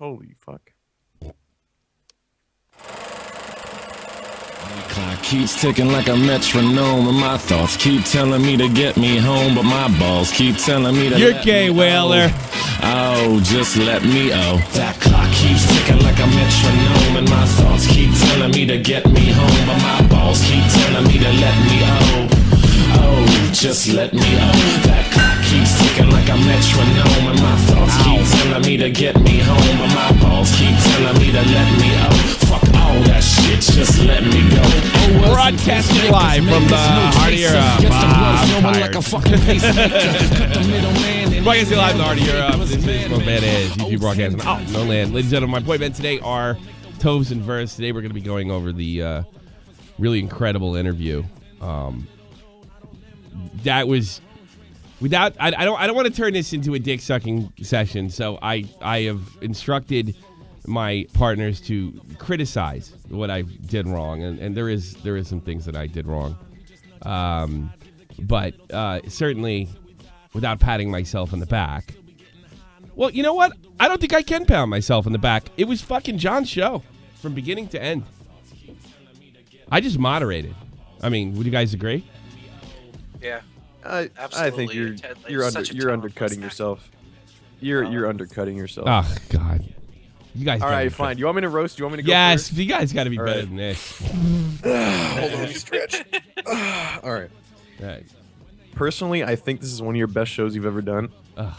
Holy fuck. Clock keeps ticking like a metronome, and my thoughts keep telling me to get me home, but my balls keep telling me to. You're gay, Whaler. Oh, just let me. Oh, that clock keeps ticking like a metronome, and my thoughts keep telling me to get me home, but my balls keep telling me to let me. Oh, just let me. Oh, that clock keeps ticking like a metronome, and my thoughts keep telling me to get me home, but my balls keep telling me to let me. Oh, fuck all that shit, just let me go. Broadcasting live from the Heart of Europe. Broadcasting live from the Heart of Europe. This is what bad is. YouTube broadcasting. Oh, no land. Ladies and gentlemen, my point men today are Tobes and Versts. Today we're going to be going over the really incredible interview. That was without. I don't want to turn this into a dick sucking session. So I have instructed my partners to criticize what I did wrong, and there is some things that I did wrong, but certainly without patting myself on the back. Well, you know what? I don't think I can pat myself on the back. It was fucking John's show from beginning to end. I just moderated. I mean, would you guys agree? Yeah, I think you're undercutting yourself. You're undercutting yourself. Oh God. You guys. All right, fine. You want me to roast? You want me to go Yes, first? you guys got to be better than this. Hold on, stretch. All right. Right. Personally, I think this is one of your best shows you've ever done. How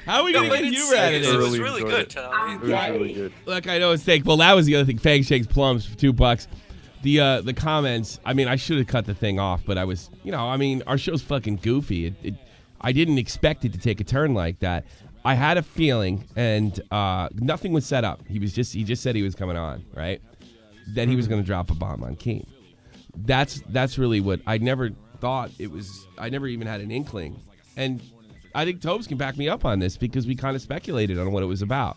are we going to get you out of this? It was really good, Tommy. It was really good. Look, I know it's fake. Well, that was the other thing. Fang Shakes Plums for $2. The comments, I mean, I should have cut the thing off, but I was, our show's fucking goofy. I didn't expect it to take a turn like that. I had a feeling, and nothing was set up. He just said he was coming on, right? Then he was going to drop a bomb on King. That's really what I never thought it was. I never even had an inkling, and I think Tobes can back me up on this because we kind of speculated on what it was about.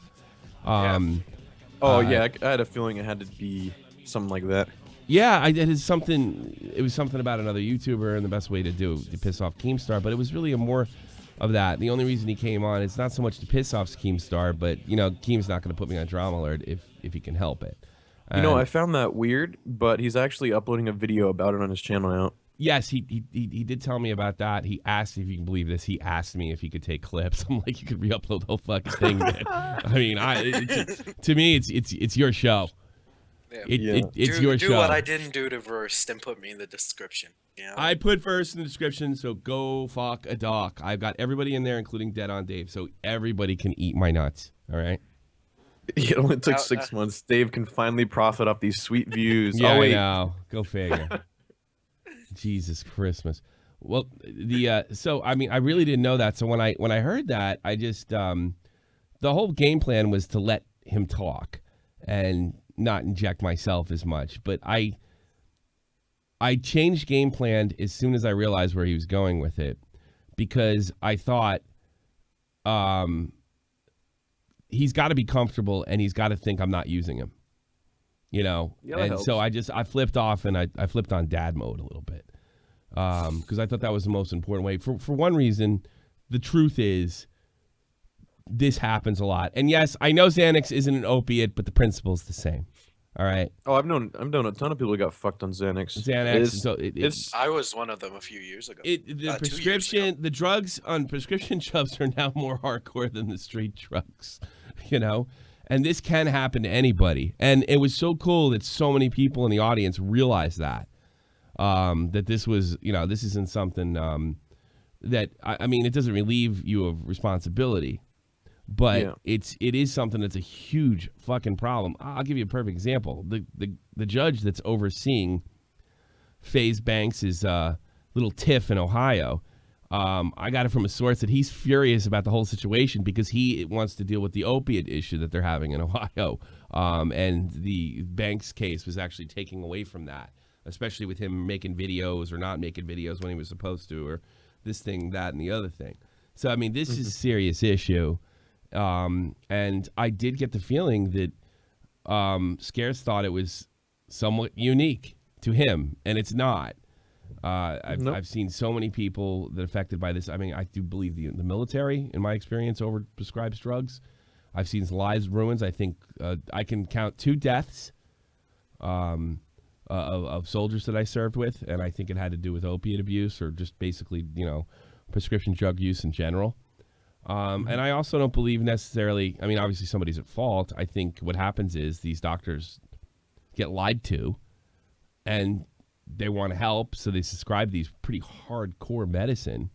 I had a feeling it had to be something like that. Yeah, it was something about another YouTuber and the best way to piss off Keemstar, but it was really more of that. The only reason he came on, it's not so much to piss off Keemstar, but Keem's not going to put me on drama alert if he can help it. I found that weird, but he's actually uploading a video about it on his channel now. Yes, he did tell me about that. He asked, if you can believe this, he asked me if he could take clips. I'm like, you could re-upload the whole fucking thing, man. I mean, to me, it's your show. Yeah. It's your show. Do what I didn't do to Verst and put me in the description. Yeah. I put Verst in the description, so go fuck a doc. I've got everybody in there, including Dead on Dave, so everybody can eat my nuts. All right. It only took 6 months. Dave can finally profit off these sweet views. Yeah, I know. Go figure. Jesus Christmas. Well, so I mean, I really didn't know that. So when I heard that, I just the whole game plan was to let him talk and not inject myself as much. But I changed game plan as soon as I realized where he was going with it, because I thought he's got to be comfortable and he's got to think I'm not using him. Yeah, and so I flipped off and I flipped on dad mode a little bit because I thought that was the most important way. For one reason, the truth is this happens a lot. And yes, I know Xanax isn't an opiate, but the principle's the same. All right. Oh, I've known a ton of people who got fucked on Xanax. I was one of them a few years ago. The drugs on prescription drugs are now more hardcore than the street drugs, and this can happen to anybody. And it was so cool that so many people in the audience realized that this was, this isn't something that I mean, it doesn't relieve you of responsibility. But it is something that's a huge fucking problem. I'll give you a perfect example. The judge that's overseeing FaZe Banks' little tiff in Ohio, I got it from a source that he's furious about the whole situation because he wants to deal with the opiate issue that they're having in Ohio. And the Banks case was actually taking away from that, especially with him making videos or not making videos when he was supposed to, or this thing, that, and the other thing. So, I mean, this is a serious issue. And I did get the feeling that Scarce thought it was somewhat unique to him, and it's not. I've seen so many people that are affected by this. I mean, I do believe the military, in my experience, overprescribes drugs. I've seen lives ruined. I think I can count 2 deaths of soldiers that I served with, and I think it had to do with opiate abuse or just basically, prescription drug use in general. And I also don't believe necessarily, I mean, obviously somebody's at fault. I think what happens is these doctors get lied to, and they want to help, so they prescribe these pretty hardcore medicine,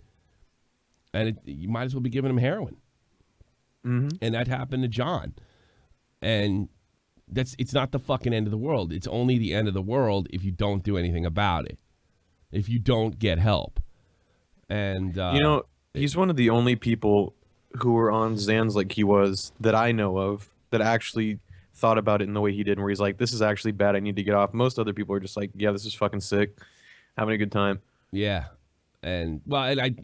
and you might as well be giving them heroin. And that happened to John. And it's not the fucking end of the world. It's only the end of the world if you don't do anything about it, if you don't get help. And he's one of the only people who were on Xans like he was that I know of that actually thought about it in the way he did, where he's like, this is actually bad, I need to get off. Most other people are just like, yeah, this is fucking sick, having a good time. Yeah. And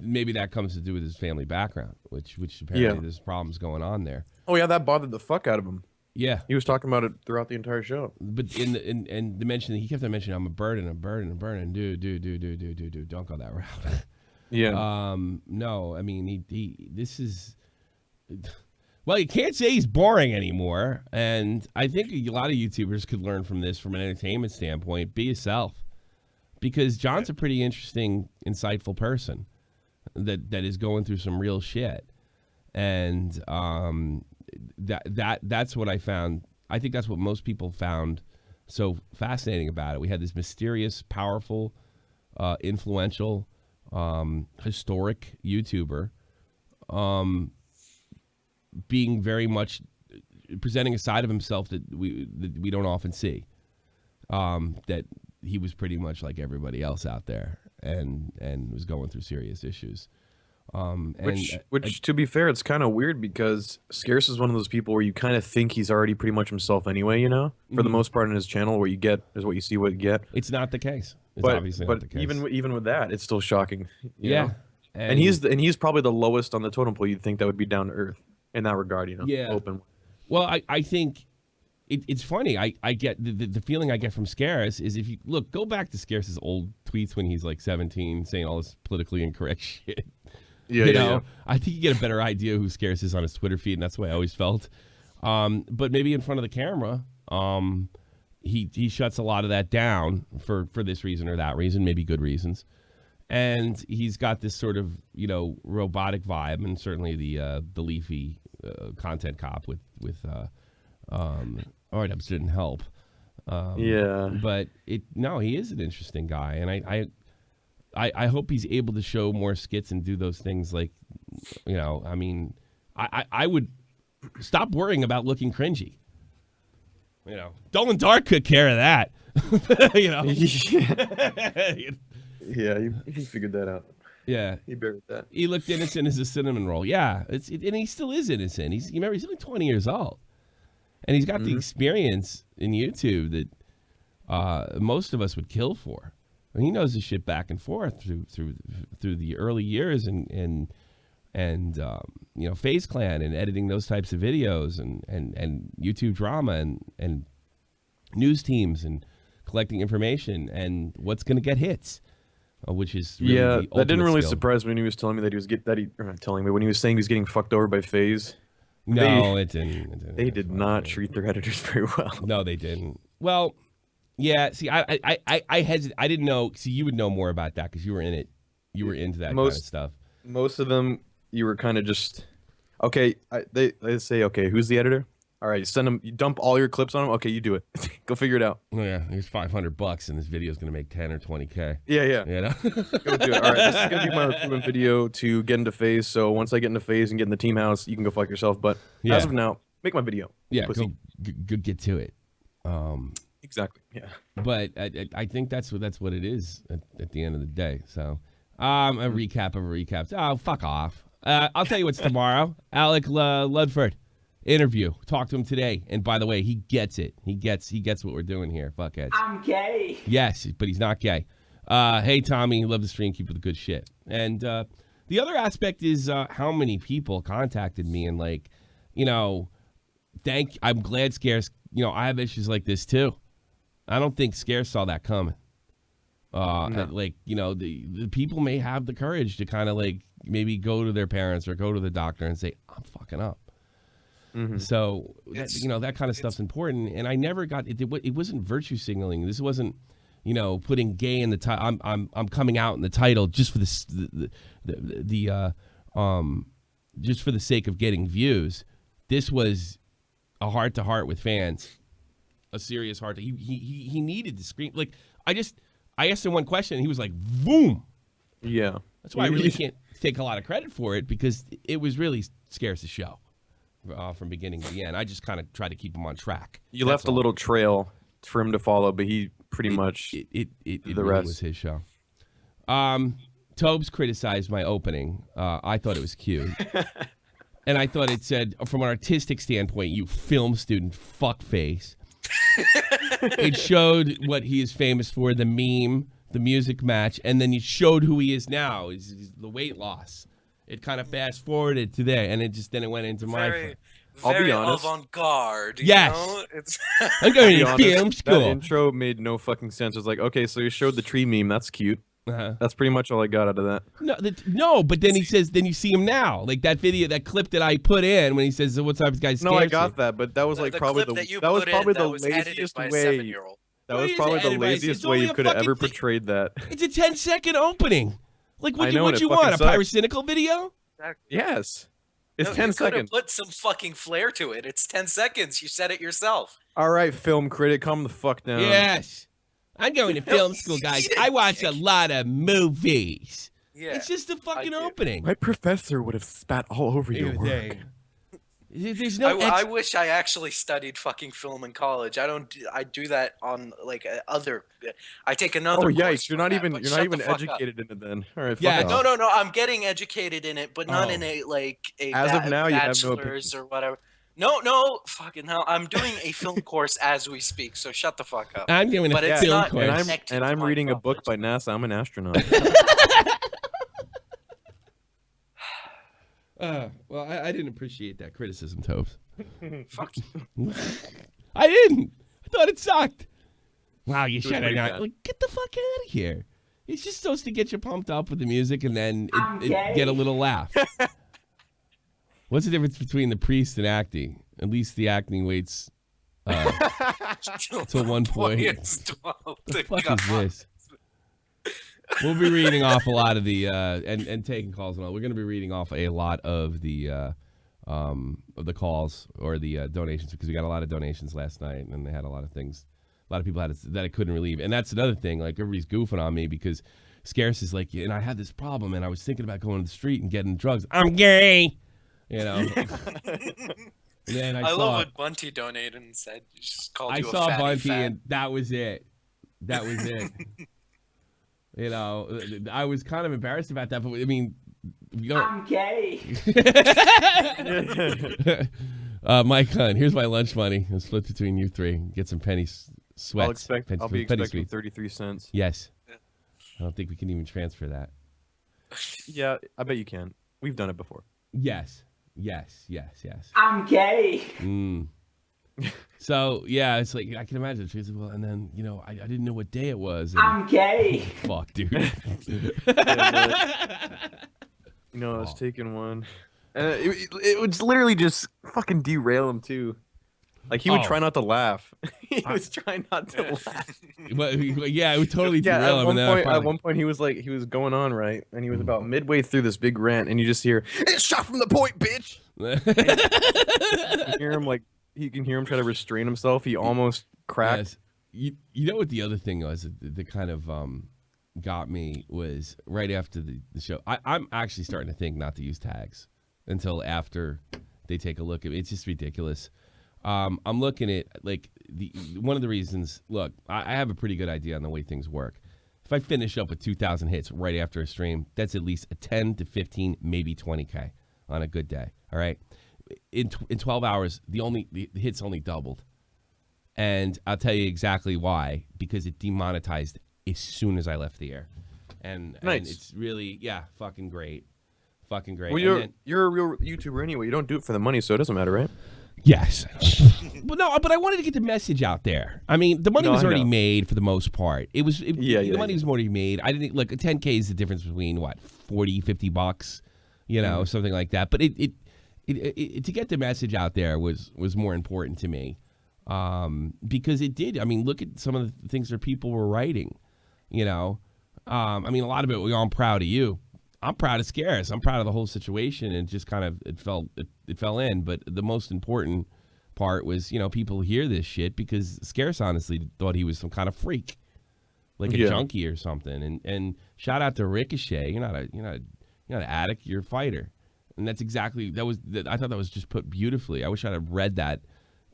maybe that comes to do with his family background, which apparently there's problems going on there. Oh yeah, that bothered the fuck out of him. Yeah, he was talking about it throughout the entire show. But in the mention, he kept on mentioning, I'm a burden, dude, don't go that route. Yeah. No, I mean this is. Well, you can't say he's boring anymore, and I think a lot of YouTubers could learn from this from an entertainment standpoint. Be yourself. Because John's a pretty interesting, insightful person that is going through some real shit, and that's what I found. I think that's what most people found so fascinating about it. We had this mysterious, powerful, influential, historic YouTuber, being very much presenting a side of himself that we don't often see. That he was pretty much like everybody else out there, and was going through serious issues. Which to be fair, it's kind of weird because Scarce is one of those people where you kind of think he's already pretty much himself anyway, for the most part in his channel, where you get is what you see, what you get. It's not the case. It's obviously not the case. Even with that, it's still shocking. You know? And he's probably the lowest on the totem pole. You'd think that would be down to earth in that regard, Yeah. Open. Well, I think it's funny. I get the feeling I get from Scarce is, if you go back to Scarce's old tweets when he's like 17, saying all this politically incorrect shit. Yeah. I think you get a better idea who Scarce is on his Twitter feed, and that's the way I always felt. But maybe in front of the camera, he shuts a lot of that down for this reason or that reason, maybe good reasons. And he's got this sort of robotic vibe, and certainly the leafy content cop with Items didn't help. But he is an interesting guy, and I hope he's able to show more skits and do those things. Like, I mean, I would stop worrying about looking cringy. Dull and Dark took care of that. Yeah, he figured that out. Yeah, he buried that. He looked innocent as a cinnamon roll. Yeah, and he still is innocent. He's only 20 years old, and he's got the experience in YouTube that most of us would kill for. And he knows the shit back and forth through the early years and FaZe Clan and editing those types of videos and YouTube drama and news teams and collecting information and what's going to get hits. Which is really the that didn't really skill. surprise me when he was telling me that when he was saying he was getting fucked over by FaZe. No, it didn't. They did not treat their editors very well. No, they didn't. Well, yeah. See, I hesitate. I didn't know. See, you would know more about that because you were in it. You were into that kind of stuff. Most of them, you were kind of just okay. They say, okay, who's the editor? All right, send them. You dump all your clips on them. Okay, you do it. Go figure it out. Oh, yeah, here's $500, and this video is gonna make 10 or 20K. Yeah. Go do it. All right, this is gonna be my recruitment video to get into FaZe. So once I get into FaZe and get in the team house, you can go fuck yourself. But as of now, make my video. Yeah, go get to it. Exactly. Yeah. But I think that's what it is at the end of the day. So a recap of a recap. Oh, fuck off. I'll tell you what's tomorrow. Alec Ludford. Interview. Talk to him today. And by the way, he gets it. He gets what we're doing here. Fuckheads. I'm gay. Yes, but he's not gay. Hey, Tommy. Love the stream. Keep with the good shit. And the other aspect is how many people contacted me and I'm glad Scarce, I have issues like this too. I don't think Scarce saw that coming. Like, you know, the people may have the courage to kind of like maybe go to their parents or go to the doctor and say, I'm fucking up. So, that kind of stuff's important. And I never got it. It wasn't virtue signaling. This wasn't, you know, putting gay in the title. I'm coming out in the title just for just for the sake of getting views. This was a heart to heart with fans, a serious heart. He needed to scream. Like I asked him one question, and he was like, "Boom." Yeah, that's why I really can't take a lot of credit for it, because it was really Scarce's show from beginning to the end. I just kind of tried to keep him on track. You left a little trail for him to follow, but he pretty much it the really rest was his show. Tobes criticized my opening. I thought it was cute. And I thought it said, from an artistic standpoint, you film student fuckface. It showed what he is famous for, the meme, the music match, and then you showed who he is now, is the weight loss. It kind of fast forwarded to there, and then it went into my. I'll be honest. Avant-garde. Yes. Know? It's I'm going to film school. That intro made no fucking sense. It was like, okay, so you showed the tree meme. That's cute. That's pretty much all I got out of that. No, but then he says, then you see him now, like that video, that clip that I put in when he says, so "What's up, guys?" No, I got that, but that was like probably the laziest way. That was probably the laziest way you could have ever portrayed that. It's a 10-second opening. Like, what you want? A sucks. pyrocynical video? Yes. It's 10 seconds. Put some fucking flair to it. It's 10 seconds. You said it yourself. All right, film critic, calm the fuck down. Yes. I'm going to film school, guys. I watch a lot of movies. Yeah, it's just a fucking opening. My professor would have spat all over your work. There's no. I wish I actually studied fucking film in college. I do that on like other. I take another. Oh yikes! You're not even educated in it then. All right. Yeah. Fuck No. I'm getting educated in it, but not in a As of now, you have no bachelor's or whatever. No, fucking hell! I'm doing a film course as we speak, so shut the fuck up. I'm doing a film course, and I'm reading a book by NASA. I'm an astronaut. Well, I didn't appreciate that criticism, Tobes. Fuck you. I didn't. I thought it sucked. Wow, you should have not. bad. Like, get the fuck out of here. It's just supposed to get you pumped up with the music and then it get a little laugh. What's the difference between the priest and acting? At least the acting waits till one point. What the fuck is this? We'll be reading off a lot of the and taking calls and all. We're going to be reading off a lot of the calls or the donations, because we got a lot of donations last night and they had a lot of things. A lot of people had that I couldn't relieve, and that's another thing. Like, everybody's goofing on me because Scarce is like, and I had this problem, and I was thinking about going to the street and getting drugs. I'm gay, you know. And then I love what Bunty donated and said. He just called you a saw fatty Bunty, fat. and that was it. That was it. You know, I was kind of embarrassed about that, but I mean, I'm gay. Mike Hunt, here's my lunch money. I'll split between you three. Get some penny sweats. I'll be expecting 33 cents. Yes. I don't think we can even transfer that. Yeah, I bet you can. We've done it before. Yes. I'm gay. So, yeah, it's like, I can imagine. She's like, well, and then, you know, I didn't know what day it was. And, I'm gay. Fuck, dude. You know, I was taking one. It would literally just fucking derail him, too. Like, he would try not to laugh. He was trying not to laugh. But, yeah, it would totally derail him. At one point, he was going on, right? And he was about midway through this big rant, and you just hear, "It's shot from the point, bitch!" You can hear him try to restrain himself. He almost cracked. Yes. You know what the other thing was that kind of got me was right after the show. I'm actually starting to think not to use tags until after they take a look at it. It's just ridiculous. I'm looking at, like, one of the reasons. Look, I have a pretty good idea on the way things work. If I finish up with 2,000 hits right after a stream, that's at least a 10 to 15, maybe 20K on a good day. All right. In 12 hours, the hits only doubled. And I'll tell you exactly why. Because it demonetized as soon as I left the air. And it's really, fucking great. Fucking great. Well, you're a real YouTuber anyway. You don't do it for the money, so it doesn't matter, right? Yes. Well, no, but I wanted to get the message out there. I mean, the money was already made for the most part. The money was already made. I didn't look. 10K is the difference between what, $40-$50, something like that. But it to get the message out there was more important to me, because it did. I mean, look at some of the things that people were writing. I mean, a lot of it. I'm proud of you. I'm proud of Scarce. I'm proud of the whole situation, and just kind of it fell in. But the most important part was, people hear this shit because Scarce honestly thought he was some kind of freak, like a junkie or something. And shout out to Ricochet. You're not an addict. You're a fighter, and that's exactly I thought that was just put beautifully. I wish I'd have read that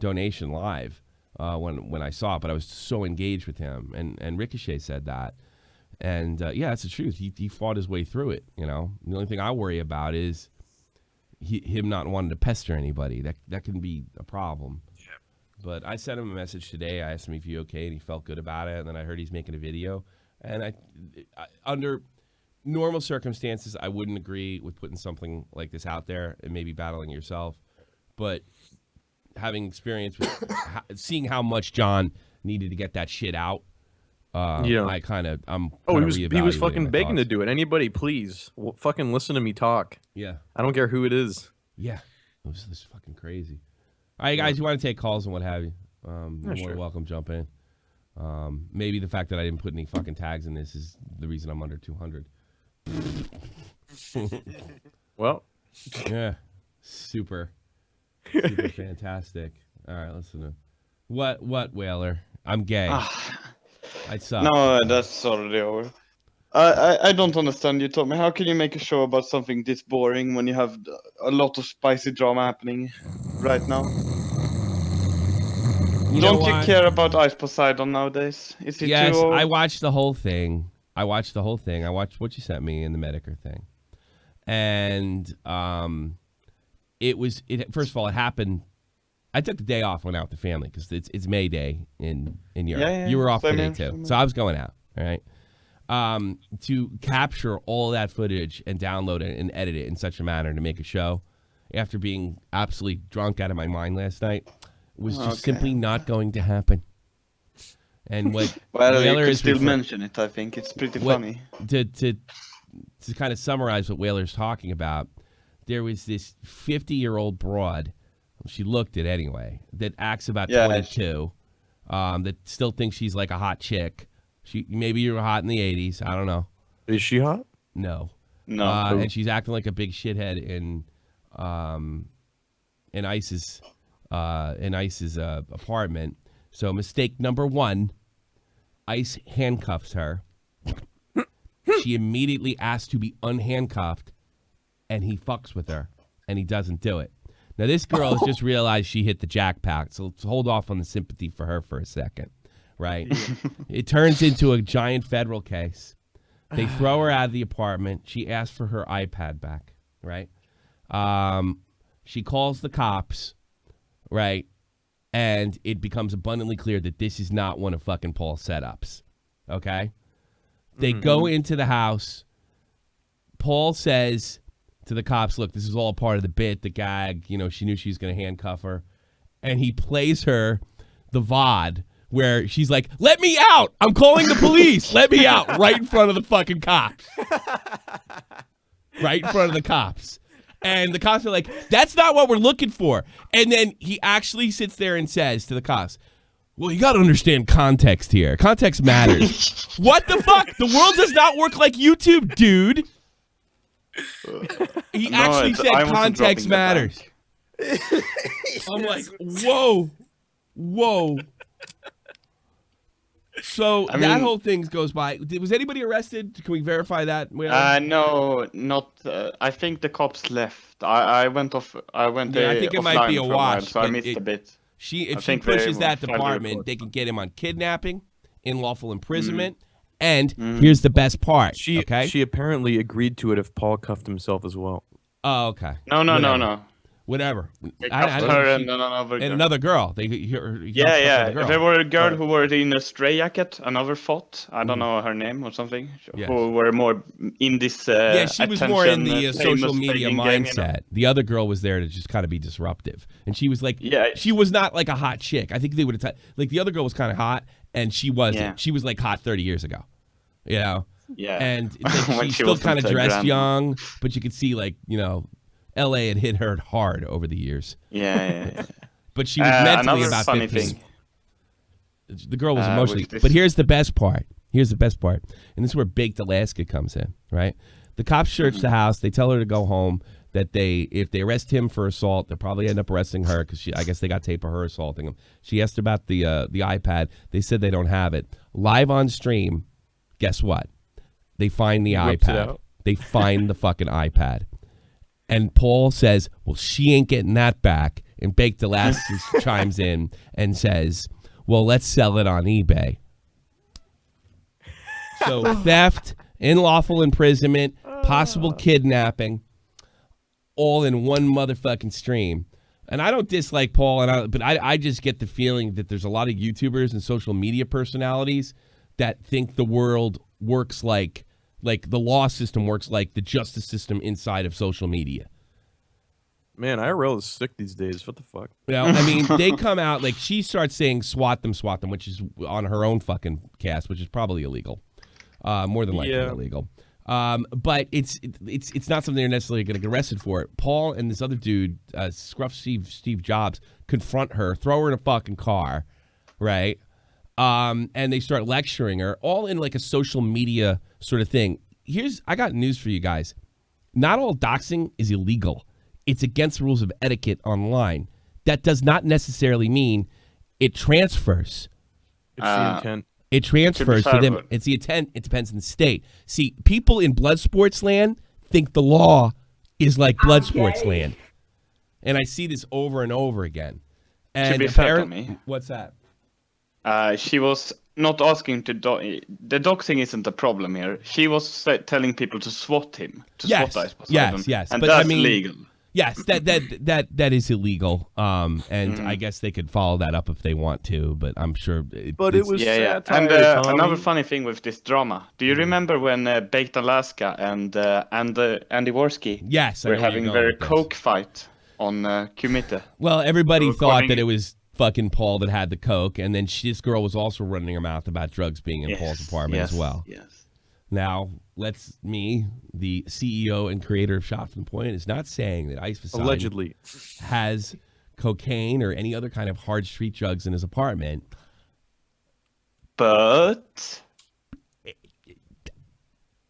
donation live when I saw it, but I was so engaged with him, and Ricochet said that. And that's the truth. He fought his way through it. The only thing I worry about is him not wanting to pester anybody. That can be a problem. Yeah. But I sent him a message today. I asked him if he's okay, and he felt good about it. And then I heard he's making a video. And I under normal circumstances, I wouldn't agree with putting something like this out there and maybe battling yourself. But having experience with seeing how much John needed to get that shit out. I'm he was fucking begging to do it. Anybody, please, fucking listen to me talk. Yeah. I don't care who it is. Yeah. It was this fucking crazy. All right, guys, you want to take calls and what have you? You're more welcome, jump in. Maybe the fact that I didn't put any fucking tags in this is the reason I'm under 200. Well. Yeah. Super fantastic. All right, listen to what, Whaler? I'm gay. I suck. No, that's already over. I don't understand you, Tommy. How can you make a show about something this boring when you have a lot of spicy drama happening right now? Don't you care about Ice Poseidon nowadays? Is it yes, too old? I watched the whole thing. I watched what you sent me in the Medica thing. And first of all, it happened. I took the day off, went out with the family because it's May Day in Europe. Yeah, you were off today too, so I was going out. All right, to capture all that footage and download it and edit it in such a manner to make a show, after being absolutely drunk out of my mind last night, was just simply not going to happen. And what Whaler you could still mention it. I think it's pretty funny. To kind of summarize what Whaler's talking about, there was this 50-year-old broad. She looked it anyway. That acts about 22. That still thinks she's like a hot chick. Maybe you were hot in the 80s. I don't know. Is she hot? No. And she's acting like a big shithead in Ice's apartment. So mistake number one, Ice handcuffs her. She immediately asks to be unhandcuffed, and he fucks with her, and he doesn't do it. Now, this girl has just realized she hit the jackpot, so let's hold off on the sympathy for her for a second, right? It turns into a giant federal case. They throw her out of the apartment. She asks for her iPad back, right? She calls the cops, right? And it becomes abundantly clear that this is not one of fucking Paul's setups, okay? They go into the house. Paul says to the cops, look, this is all part of the bit, the gag. She knew she was going to handcuff her. And he plays her the VOD where she's like, let me out. I'm calling the police. Let me out. Right in front of the fucking cops. Right in front of the cops. And the cops are like, that's not what we're looking for. And then he actually sits there and says to the cops, well, you got to understand context here. Context matters. What the fuck? The world does not work like YouTube, dude. He actually said context matters. I'm like, whoa. So that whole thing goes by. Was anybody arrested? Can we verify that? No, not. I think the cops left. I went off. I think it might be a wash. So I missed a bit. If she pushes that department, they can get him on kidnapping, unlawful imprisonment. And here's the best part. She apparently agreed to it if Paul cuffed himself as well. Oh, okay. No. whatever. He I cuffed don't know her if and another girl. and another girl. He Yeah, cuffed yeah. another girl. There were a girl who were in a stray jacket, another thought. I don't know her name or something. Yes. Who were more in this. Yeah, she was more in the attention, social famous media playing mindset. game, you know? The other girl was there to just kind of be disruptive, and she was like, Yeah. she was not like a hot chick. I think they would have like the other girl was kind of hot, and she wasn't. Yeah. She was like hot 30 years ago, you know. Yeah. And it's like, When she she still wasn't kind of a dressed grandma. young, but you could see like L.A. had hit her hard over the years. Yeah. But she was mentally another about funny 15. thing. The girl was emotionally. with this- But here's the best part. Here's the best part. And this is where Baked Alaska comes in, right? The cops search the house. They tell her to go home. That if they arrest him for assault, they'll probably end up arresting her because I guess they got tape of her assaulting him. She asked about the iPad. They said they don't have it. Live on stream, guess what? They find the Whips it iPad. out. They find the fucking iPad. And Paul says, well, she ain't getting that back. And Baked Alaska chimes in and says, well, let's sell it on eBay. So theft, unlawful imprisonment, possible kidnapping, all in one motherfucking stream. And I don't dislike Paul, but I just get the feeling that there's a lot of YouTubers and social media personalities that think the world works like the law system works like the justice system inside of social media. Man, IRL is sick these days. What the fuck? You know, I mean, they come out like she starts saying swat them, which is on her own fucking cast, which is probably illegal. More than likely illegal. But it's not something they're necessarily going to get arrested for. Paul and this other dude, Scruff Steve Jobs, confront her, throw her in a fucking car, right? And they start lecturing her, all in like a social media sort of thing. I got news for you guys. Not all doxing is illegal. It's against the rules of etiquette online. That does not necessarily mean it transfers. It's the intent. It transfers to them. It's the intent. It depends on the state. See, people in blood sports land think the law is like blood sports land. And I see this over and over again. And To be fair to me. What's that? She was not asking to the doxing isn't a problem here. She was telling people to swat him. Yes, yes. And But, that's I mean, legal. Yes, that is illegal. And I guess they could follow that up if they want to, but I'm sure. But it was Yeah. satire, And Tommy. another funny thing with this drama. Do you remember when Baked Alaska and Andy Worski yes, I were know where having you're their going with this. coke fight on Kumite? Well, everybody thought recording that it was fucking Paul that had the coke, and then this girl was also running her mouth about drugs being in Paul's apartment as well. Yes. Now, the CEO and creator of Shots and Point, is not saying that Ice Poseidon Allegedly. has cocaine or any other kind of hard street drugs in his apartment. But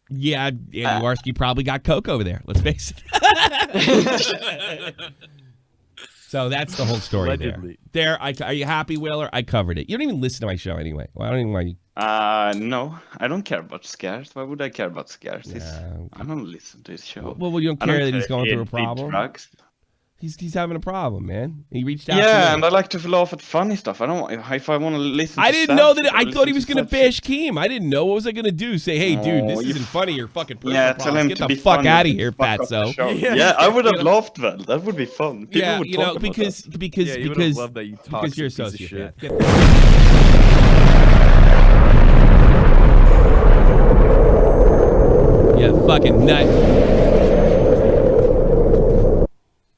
Yeah, Andy Warski probably got coke over there. Let's face it. So that's the whole story Allegedly. there. Are you happy, Whaler? I covered it. You don't even listen to my show anyway. Well, I don't even want you. no, I don't care about Scarce. Why would I care about Scarce? Yeah. I don't listen to his show. Well, you don't I don't care that he's care going if through a he problem? drugs. He's having a problem, man. He reached out to Yeah, me. and I like to laugh at funny stuff. I don't. If I want to listen. I to didn't sad know that. shit, I I'll thought he listen was to going to sad bash shit. Keem. I didn't know. What was I going to do? Say, hey, dude, this you- isn't funny. You're fucking personal Yeah, tell problems. him Get to the be fuck funny, out of just here, fuck up the fatso. show. Yeah. Yeah, I would have laughed. Well, that would be fun. People Yeah, would you know, talk about because that. Yeah, you would've loved that, you because you're a toxic piece of sociopath. shit. Get the- Yeah, fucking nut.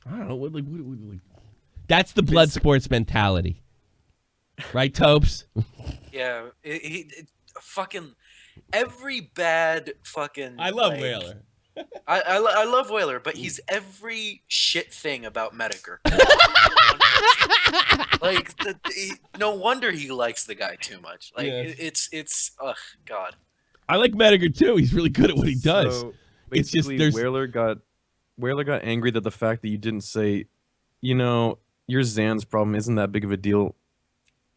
I don't know. What, that's the blood sports mentality, right, Tobes? Yeah, fucking every bad fucking. I love like, Whaler. I love Whaler, but he's every shit thing about Medica. Like, no wonder he likes the guy too much. Like, Yes. it's ugh, God. I like Medica too. He's really good at what he does. So It's just basically, there's- Whaler got angry that the fact that you didn't say, your Zan's problem isn't that big of a deal,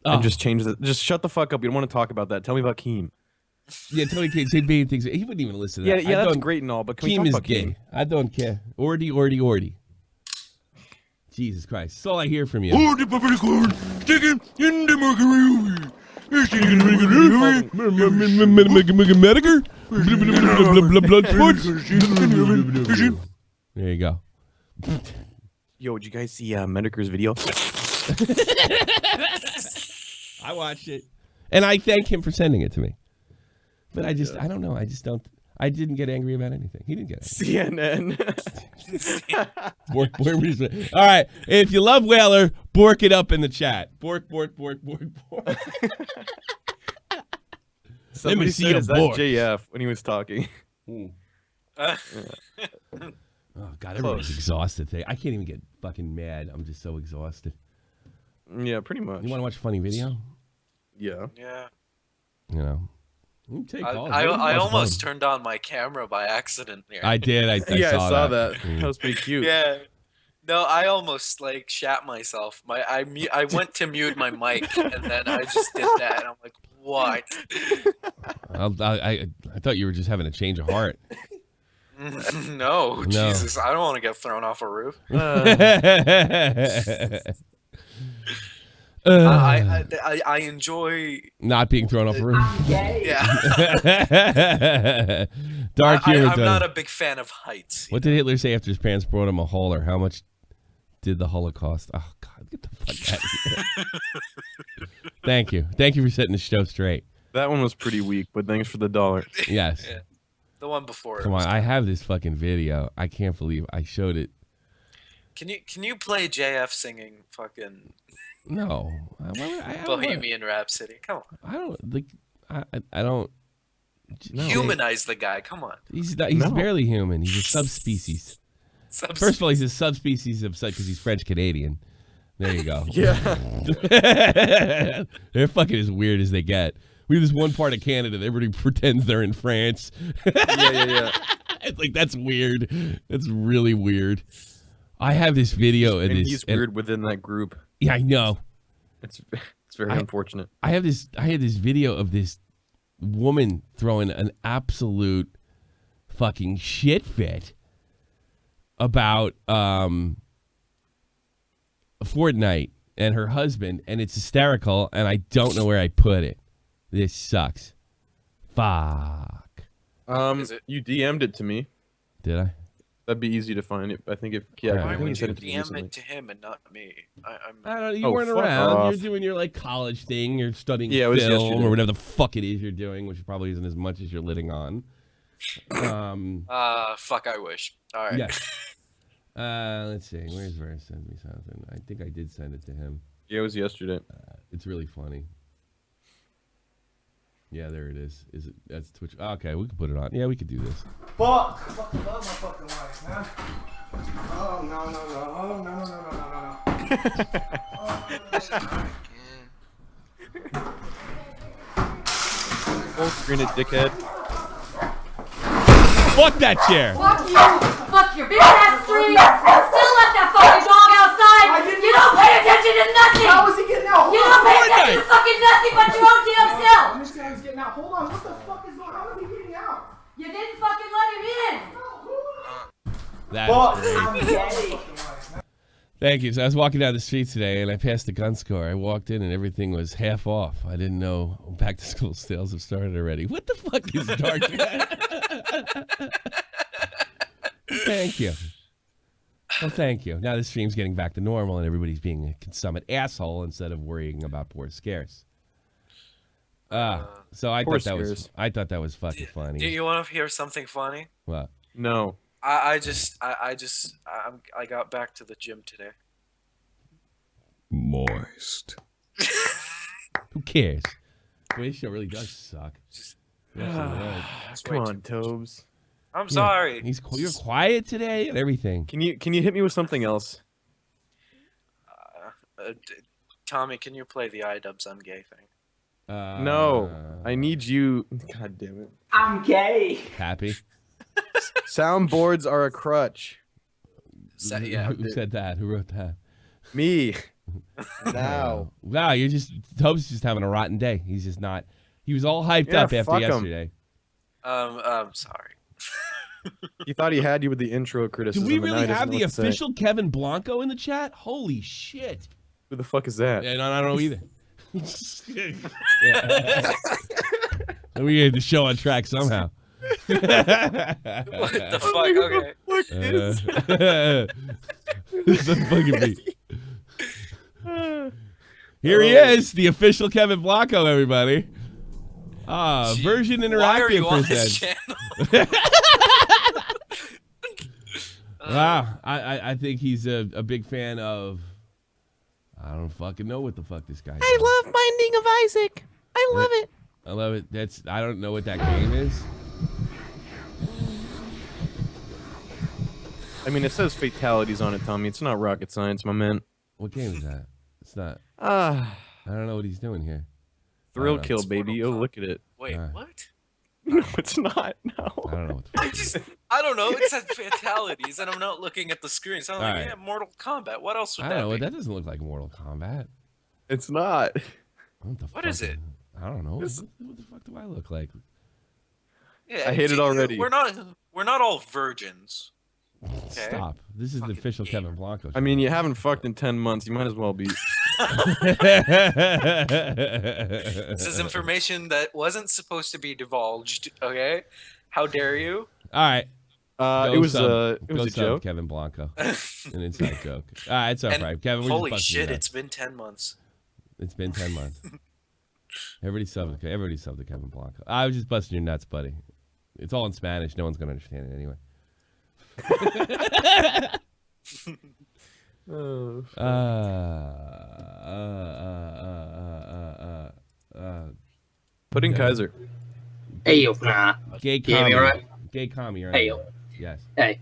Oh. and just change it. Just shut the fuck up. You don't want to talk about that. Tell me about Keem. Yeah, Tony can't say bad things. He wouldn't even listen to Yeah, that. yeah, I that's don't- great and all, but can we Keem talk is about gay. Keem? I don't care. Ordy. Jesus Christ. That's all I hear from you. Medica? Blood sports? There you go. Yo, did you guys see Medica's video? I watched it, and I thank him for sending it to me. But I don't know. I didn't get angry about anything. He didn't get angry. CNN. Bork. All right. If you love Whaler, bork it up in the chat. Bork. Somebody see said, a is that bork. JF when he was talking? Oh, God, everybody's exhausted today. I can't even get fucking mad. I'm just so exhausted. Yeah, pretty much. You want to watch a funny video? Yeah. Yeah. You know. You can take calls. I almost turned on my camera by accident there. I did. I saw that. That was pretty cute. Yeah. No, I almost like shat myself. I went to mute my mic and then I just did that. And I'm like, what? I thought you were just having a change of heart. No, Jesus, I don't want to get thrown off a roof. I enjoy not being thrown off a roof. Yeah. Dark humor. I'm not a big fan of heights. What did Hitler say after his parents brought him a hauler? How much did the Holocaust? Oh God, get the fuck out of here. Thank you for setting the show straight. That one was pretty weak, but thanks for the $1. Yes. Yeah. The one before. Come on, I have this fucking video. I can't believe I showed it. Can you play JF singing fucking No. Bohemian Rhapsody? Come on. I don't like. I don't. No. Humanize the guy. Come on. He's barely human. He's a subspecies. First of all, he's a subspecies of because he's French Canadian. There you go. Yeah. They're fucking as weird as they get. We have this one part of Canada that everybody pretends they're in France. Yeah. It's like, that's weird. That's really weird. I have this video of this. He's weird within that group. Yeah, I know. It's very unfortunate. I had this video of this woman throwing an absolute fucking shit fit about Fortnite and her husband, and it's hysterical, and I don't know where I put it. This sucks. Fuck. You DM'd it to me. Did I? That'd be easy to find it. I think if Why if would he you sent it to me DM recently. it to him and not me? I don't know. You weren't fuck around. off. You're doing your like college thing. You're studying Yeah, it was film yesterday. or whatever the fuck it is you're doing, which probably isn't as much as you're living on. Fuck, I wish. All right. Yeah. Let's see. Where's Versts? Send me something. I think I did send it to him. Yeah, it was yesterday. It's really funny. Yeah, there it is. Is it? That's Twitch. Okay, we can put it on. Yeah, we could do this. Fuck! I fucking love my fucking life, man. Oh, no. Full screen it, dickhead. Fuck that chair. Fuck you! Fuck your big ass street! Still let that fucking dog outside! You don't pay attention to nothing! How is he getting out? You don't pay attention to fucking nothing but your own damn self! I'm just saying he's getting out. Hold on, what the fuck is going on? How is he getting out? You didn't fucking let him in! That's great. Thank you. So I was walking down the street today, and I passed the gun store. I walked in, and everything was half off. I didn't know back to school sales have started already. What the fuck is dark? Thank you. Well, thank you. Now the stream's getting back to normal, and everybody's being a consummate asshole instead of worrying about poor Scarce. So I thought that was fucking funny. Do you want to hear something funny? What? No. I got back to the gym today. Moist. Who cares? Boy, this show really does suck. Come on, Tobes. I'm sorry. You're quiet today and everything. Can you hit me with something else? Tommy, can you play the iDubbbz I'm gay thing? No. I need you. God damn it. I'm gay. Happy? Soundboards are a crutch. Yeah. Who said that? Who wrote that? Me. Now. Wow, Tobe's just having a rotten day. He's just not. He was all hyped up after fuck 'em. yesterday. I'm sorry. He thought he had you with the intro Do criticism. we and now really he doesn't have know the what to say. official Kevin Blanco in the chat? Holy shit. Who the fuck is that? Yeah, no, I don't know either. Yeah. We get the show on track somehow. What the fuck? Okay. This is fucking beat. Here he is, the official Kevin Blanco, everybody. Version Interactive. Why are you on percent. this channel? Wow, I think he's a big fan of. I don't fucking know what the fuck this guy. I love Binding of Isaac. I love it. I love it. I don't know what that game is. I mean, it says fatalities on it, Tommy. It's not rocket science, my man. What game is that? It's not. I don't know what he's doing here. Thrill know. kill, It's baby. Mortal Oh, Kombat. look at it. Wait, Alright. what? No, it's not. I No. don't know what the fuck it is. I don't know. It said fatalities, and I'm not looking at the screen. So I'm like, Alright. yeah, Mortal Kombat. What else would I that don't know. be? That doesn't look like Mortal Kombat. It's not. What is it? I don't know. What the fuck do I look like? Yeah, I hate it see, already. We're not all virgins. Okay. Stop. This is the Fucking official gamer. Kevin Blanco. I mean, you haven't fucked in 10 months. You might as well be. This is information that wasn't supposed to be divulged. Okay, how dare you? All right. It was a Go sub joke. Kevin Blanco. An inside joke. All right, it's all And right. Kevin, we're holy just busting your shit, nuts. it's been 10 months. It's been 10 months. Everybody subbed to Kevin Blanco. I was just busting your nuts, buddy. It's all in Spanish. No one's going to understand it anyway. Oh, Pudding Kaiser. Hey, yo, nah. Gay Can you hear me commie. all right? Gay commie, right? Hey, yo. Yes. Hey.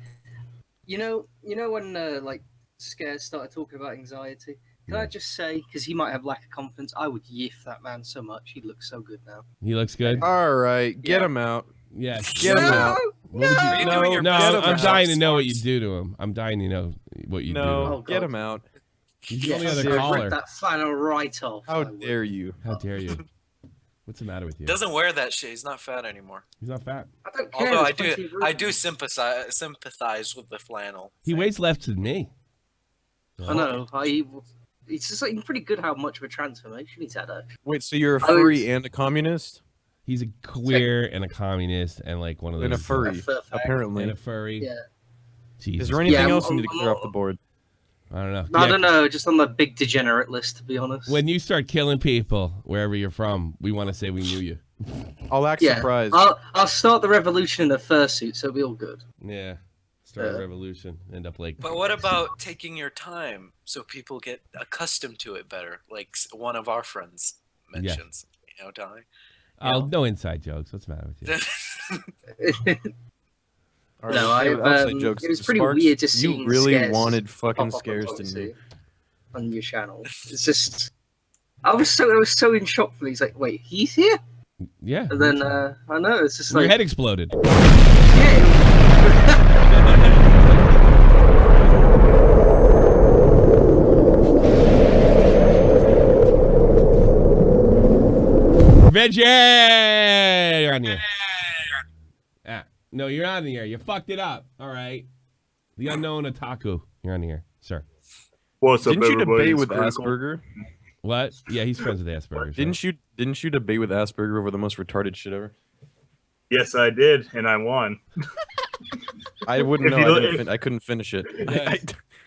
You know when, like, Scares started talking about anxiety? Can I just say, because he might have lack of confidence, I would yiff that man so much. He looks so good now. He looks good? All right, get Yeah. him out. Yes. Get him out. What would Are you No, doing your No, get best him I'm out. dying to Sparks? know what you do to him. I'm dying to know what you do. No, Oh, get God. him out. He's the Yes, only other seriously. caller. rip that flannel right off. How I would. dare you? How dare you? What's the matter with you? Doesn't wear that shit. He's not fat anymore. He's not fat. I don't care. Although there's plenty of room. I do sympathize with the flannel. He weighs left to me. I know. It's just like pretty good how much of a transformation he's had. Actually. Wait, so you're a I furry was- and a communist? He's a queer and a communist and like one of those. And a furry, Fur fact. apparently. And a furry. Yeah. Jesus. Is there anything Yeah, else you need to I'm- clear off the board? I don't know. I Yeah, don't know. Just on the big degenerate list, to be honest. When you start killing people wherever you're from, we want to say we knew you. I'll act yeah, surprised. I'll start the revolution in a fursuit, so it'll be all good. Yeah. Start a Yeah. revolution. End up like. But what about taking your time so people get accustomed to it better? Like one of our friends mentions. You know, Tommy? Oh, no inside jokes. What's the matter with you? All right, No, okay, I've, outside jokes. it was pretty Sparks, weird just seeing you really Scares wanted fucking pop up scares, on didn't Tobe you? on your channel. It's just I was so in shock for these. Like, wait, he's here? Yeah. And then I know it's just Your like head exploded. Veggie! You're on the air. No, you're not on the air. You fucked it up. All right. The unknown otaku. You're on the air, sir. What's up, Didn't you everybody? debate It's with Critical. Asperger? What? Yeah, he's friends with Asperger's. Didn't you debate with Asperger over the most retarded shit ever? Yes, I did, and I won. I wouldn't If know. you I, look- didn't I couldn't finish it.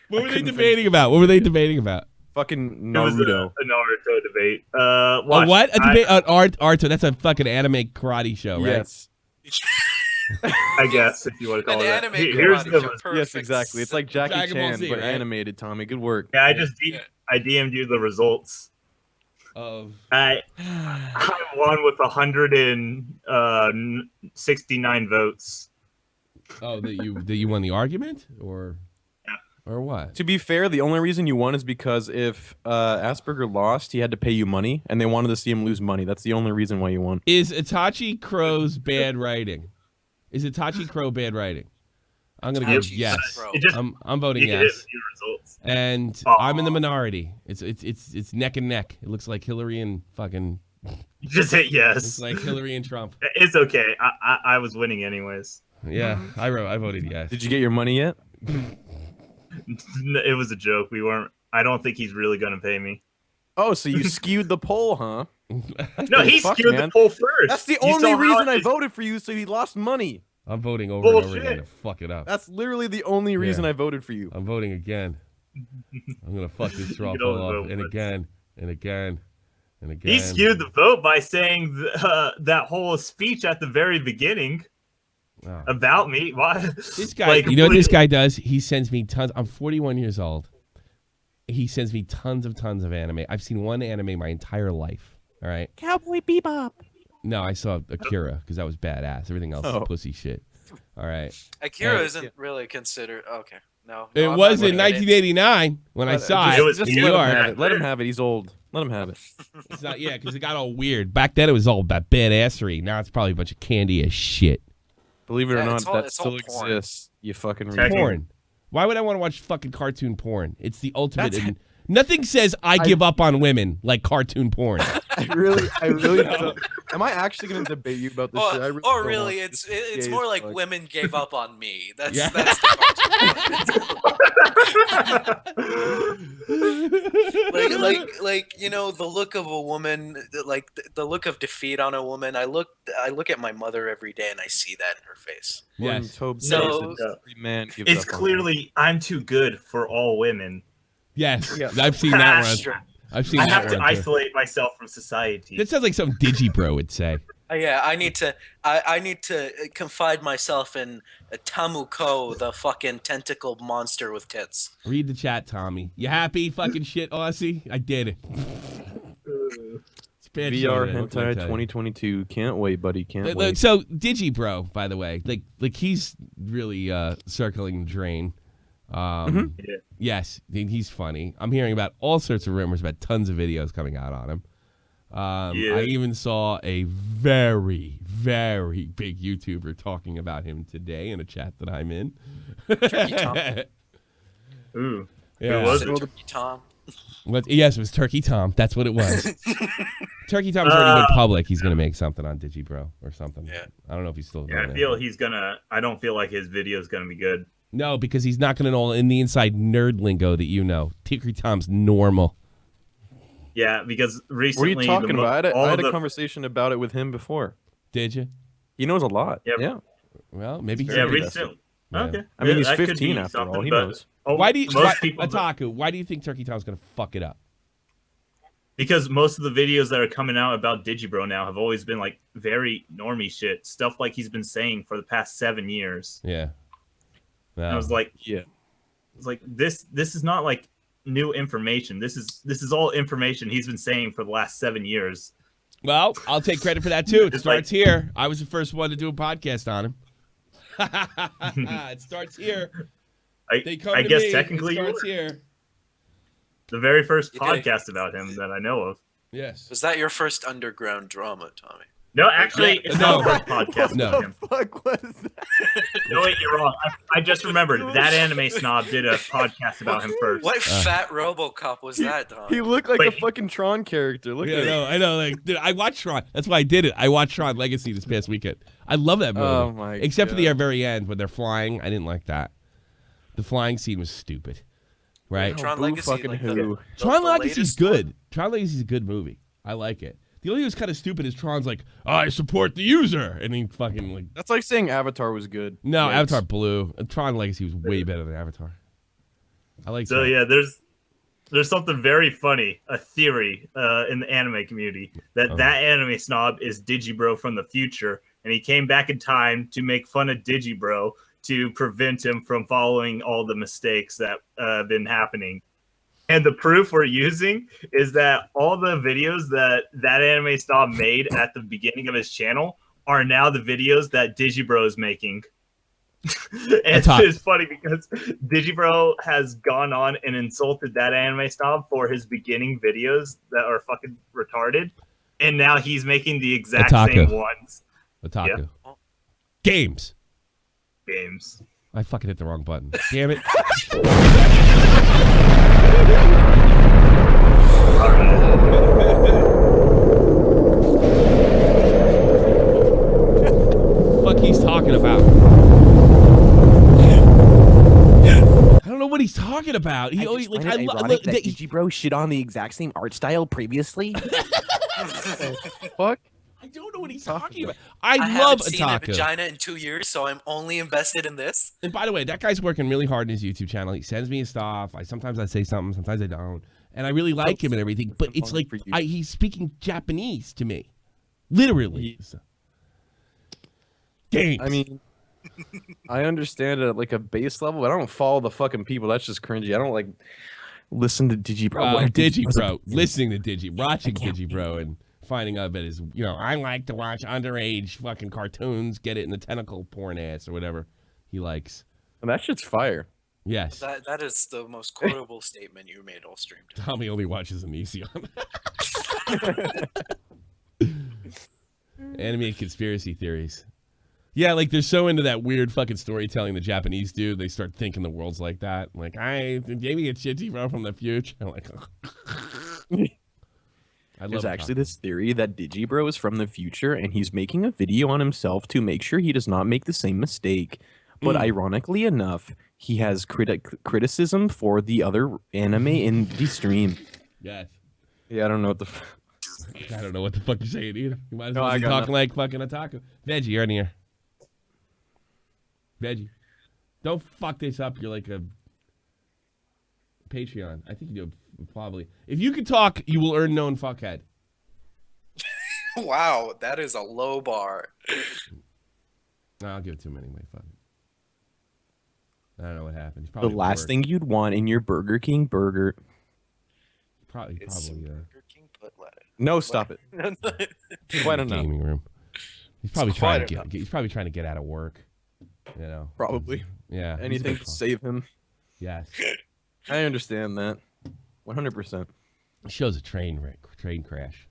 What were they couldn't debating about? What were they debating about? Fucking It was Naruto. a Naruto debate. Oh, Watch, what? A debate on Arto. That's a fucking anime karate show, right? Yes. I guess, if you want to call An it that. anime Here's karate the... show, Yes, perfect. exactly. It's like Jackie Dragon Ball Chan, Z, but right? animated, Tommy. Good work. Yeah, I just Yeah. I DM'd you the results. Of I won with 169 votes. that you won the argument or what? To be fair, the only reason you won is because if Asperger lost, he had to pay you money, and they wanted to see him lose money. That's the only reason why you won. Is Itachi Crow's bad writing? Is Itachi Crow bad writing? I'm gonna go Itachi yes. Crow. It just, I'm voting you can hit yes. the results. And Aw. I'm in the minority. It's neck and neck. It looks like Hillary and fucking. You just hit It's yes. like Hillary and Trump. It's okay. I was winning anyways. Yeah, I voted yes. Did you get your money yet? It was a joke. We weren't. I don't think he's really gonna pay me. Oh, so you skewed the poll, huh? No, he Fuck, skewed man. the poll first. That's the You only saw how reason I just- voted for you, so he lost money. I'm voting over and over Bullshit. again to fuck it up. That's literally the only reason Yeah. I voted for you. I'm voting again. I'm gonna fuck this straw Get poll over off, it, and but- again, and again, and again. He skewed the vote by saying that whole speech at the very beginning Wow. about me. Why? This guy, Like, you know what this completely- guy does? He sends me tons. I'm 41 years old. He sends me tons of anime. I've seen one anime my entire life. All right. Cowboy Bebop. No, I saw Akira because that was badass. Everything else is Oh. pussy shit. All right. Akira Yeah. isn't really considered. Okay, no. It I'm was not in looking at it. 1989 when I saw just, it. It was in just New let him York. have it. Let him have it. He's old. Let him have it. It's not, yeah, because it got all weird. Back then, it was all about badassery. Now it's probably a bunch of candy as shit. Believe it or Yeah, not, it's all- that it's all still porn. exists. You fucking Technically. Porn. Why would I want to watch fucking cartoon porn? It's the ultimate. That's- Nothing says I give up on women like cartoon porn. I really don't. Am I actually going to debate you about this shit? I really Or don't really, want it's this it's gay more as like fuck. women gave up on me. That's Yeah. that's the cartoon. like you know the look of a woman, like the look of defeat on a woman. I look at my mother every day and I see that in her face. When Yes. Tobe So- says every man gives It's up on clearly I'm too good for all women. Yes. Yeah. I've seen that one. Sure. I've seen I that have one. to too. isolate myself from society. That sounds like something Digibro would say. Yeah, I need to confide myself in Tamuko, the fucking tentacle monster with tits. Read the chat, Tommy. You happy, fucking shit, Aussie? I did it. It's bad show VR today, what can I Hentai tell you? 2022. Can't wait, buddy. Can't Look, wait. so Digibro, by the way, like he's really circling the drain. Yeah. Yes, he's funny. I'm hearing about all sorts of rumors about tons of videos coming out on him. Yeah. I even saw a very, very big YouTuber talking about him today in a chat that I'm in. Turkey Tom. Ooh. Yeah. Who was Is it? it Turkey Tom? Yes, it was Turkey Tom. That's what it was. Turkey Tom's already went public. He's gonna make something on Digibro or something. Yeah. I don't know if he's still. Yeah, doing I it. feel he's gonna. I don't feel like his video is gonna be good. No, because he's not gonna know in the inside nerd lingo that you know. Turkey Tom's normal. Yeah, because What are recently you talking about? all I had of a the- conversation about it with him before. Did you? He knows a lot. Yeah. Yeah. Well, maybe he's Yeah, very recently. Yeah. Okay. I mean, he's that could 15 be after all, something, he but- knows. Oh, Why do you, most people? Otaku? Why do you think Turkey Tom's gonna fuck it up? Because most of the videos that are coming out about Digibro now have always been like very normie shit, stuff like he's been saying for the past 7 years. Yeah. And I Well, was like, Yeah. it's like this is not like new information. This is all information he's been saying for the last 7 years. well, I'll take credit for that too. It It's starts like- here. I was the first one to do a podcast on him. It starts here. They come I to guess me. technically It starts here. the very first You did. podcast about him that I know of. Yes. Was that your first underground drama, Tommy? No, actually, it's No. not the first podcast No. about him. Fuck was that? No, wait, you're wrong. I just remembered that anime snob did a podcast about him first. What fat RoboCop was that, Tommy? He looked like a Wait. fucking Tron character. Look Yeah, at no, I know. Like, dude, I watched Tron. That's why I did it. I watched Tron Legacy this past weekend. I love that movie. Oh my Except for the God. very end when they're flying. I didn't like that. The flying scene was stupid. Right? Tron Who Legacy, fucking like who? Tron the Legacy's latest good. Tron Legacy's a good movie. I like it. The only thing that's kind of stupid is Tron's like, I support the user, and he fucking like. That's like saying Avatar was good. No, Yikes. Avatar Blue. Tron Legacy was way better than Avatar. I like. So Tron. yeah, there's something very funny, a theory in the anime community that that anime snob is Digibro from the future, and he came back in time to make fun of Digibro to prevent him from following all the mistakes that have been happening. And the proof we're using is that all the videos that anime snob made at the beginning of his channel are now the videos that Digibro is making. And it's funny because Digibro has gone on and insulted that anime snob for his beginning videos that are fucking retarded, and now he's making the exact same ones. Otaku. Yeah. Games. I fucking hit the wrong button. Damn it. Fuck he's talking about. I don't know what he's talking about. He always like ironic that Digibro shit on the exact same art style previously. Fuck. I don't know what he's talking about. I love haven't seen a Otaku. vagina in 2 years, so I'm only invested in this. And by the way, that guy's working really hard in his YouTube channel. He sends me his stuff. Sometimes I say something, sometimes I don't. And I really like him and everything. But it's like he's speaking Japanese to me. Literally. Games. I mean, I understand it at like a base level, but I don't follow the fucking people. That's just cringy. I don't like listen to Digibro. Digibro. Listening to watching Digibro and finding out that is, I like to watch underage fucking cartoons, get it in the tentacle porn ass or whatever he likes. And that shit's fire. Yes. That is the most quotable statement you made all stream. Tommy only watches Onision. Anime conspiracy theories. Yeah, like they're so into that weird fucking storytelling the Japanese do. They start thinking the world's like that. Like, maybe it's Digibro from the future. I'm like, There's actually this theory that Digibro is from the future and he's making a video on himself to make sure he does not make the same mistake. But ironically enough, he has criticism for the other anime in the stream. Yes. Yeah, I don't know what the I don't know what the fuck you're saying either. You might as No, well I be got talking like fucking Otaku. Veggie, you're in here. Veggie. Don't fuck this up. You're like a Patreon. I think you do probably. If you can talk, you will earn known fuckhead. Wow, that is a low bar. No, I'll give it to him anyway. Fuck it. I don't know what happened. The last thing you'd want in your Burger King burger. Probably. Burger King put lettuce. No, stop it. Quite enough. Gaming room. He's probably trying to he's probably trying to get out of work. Probably. Yeah. Anything to save him. Yes. I understand that. 100%. It shows a train crash.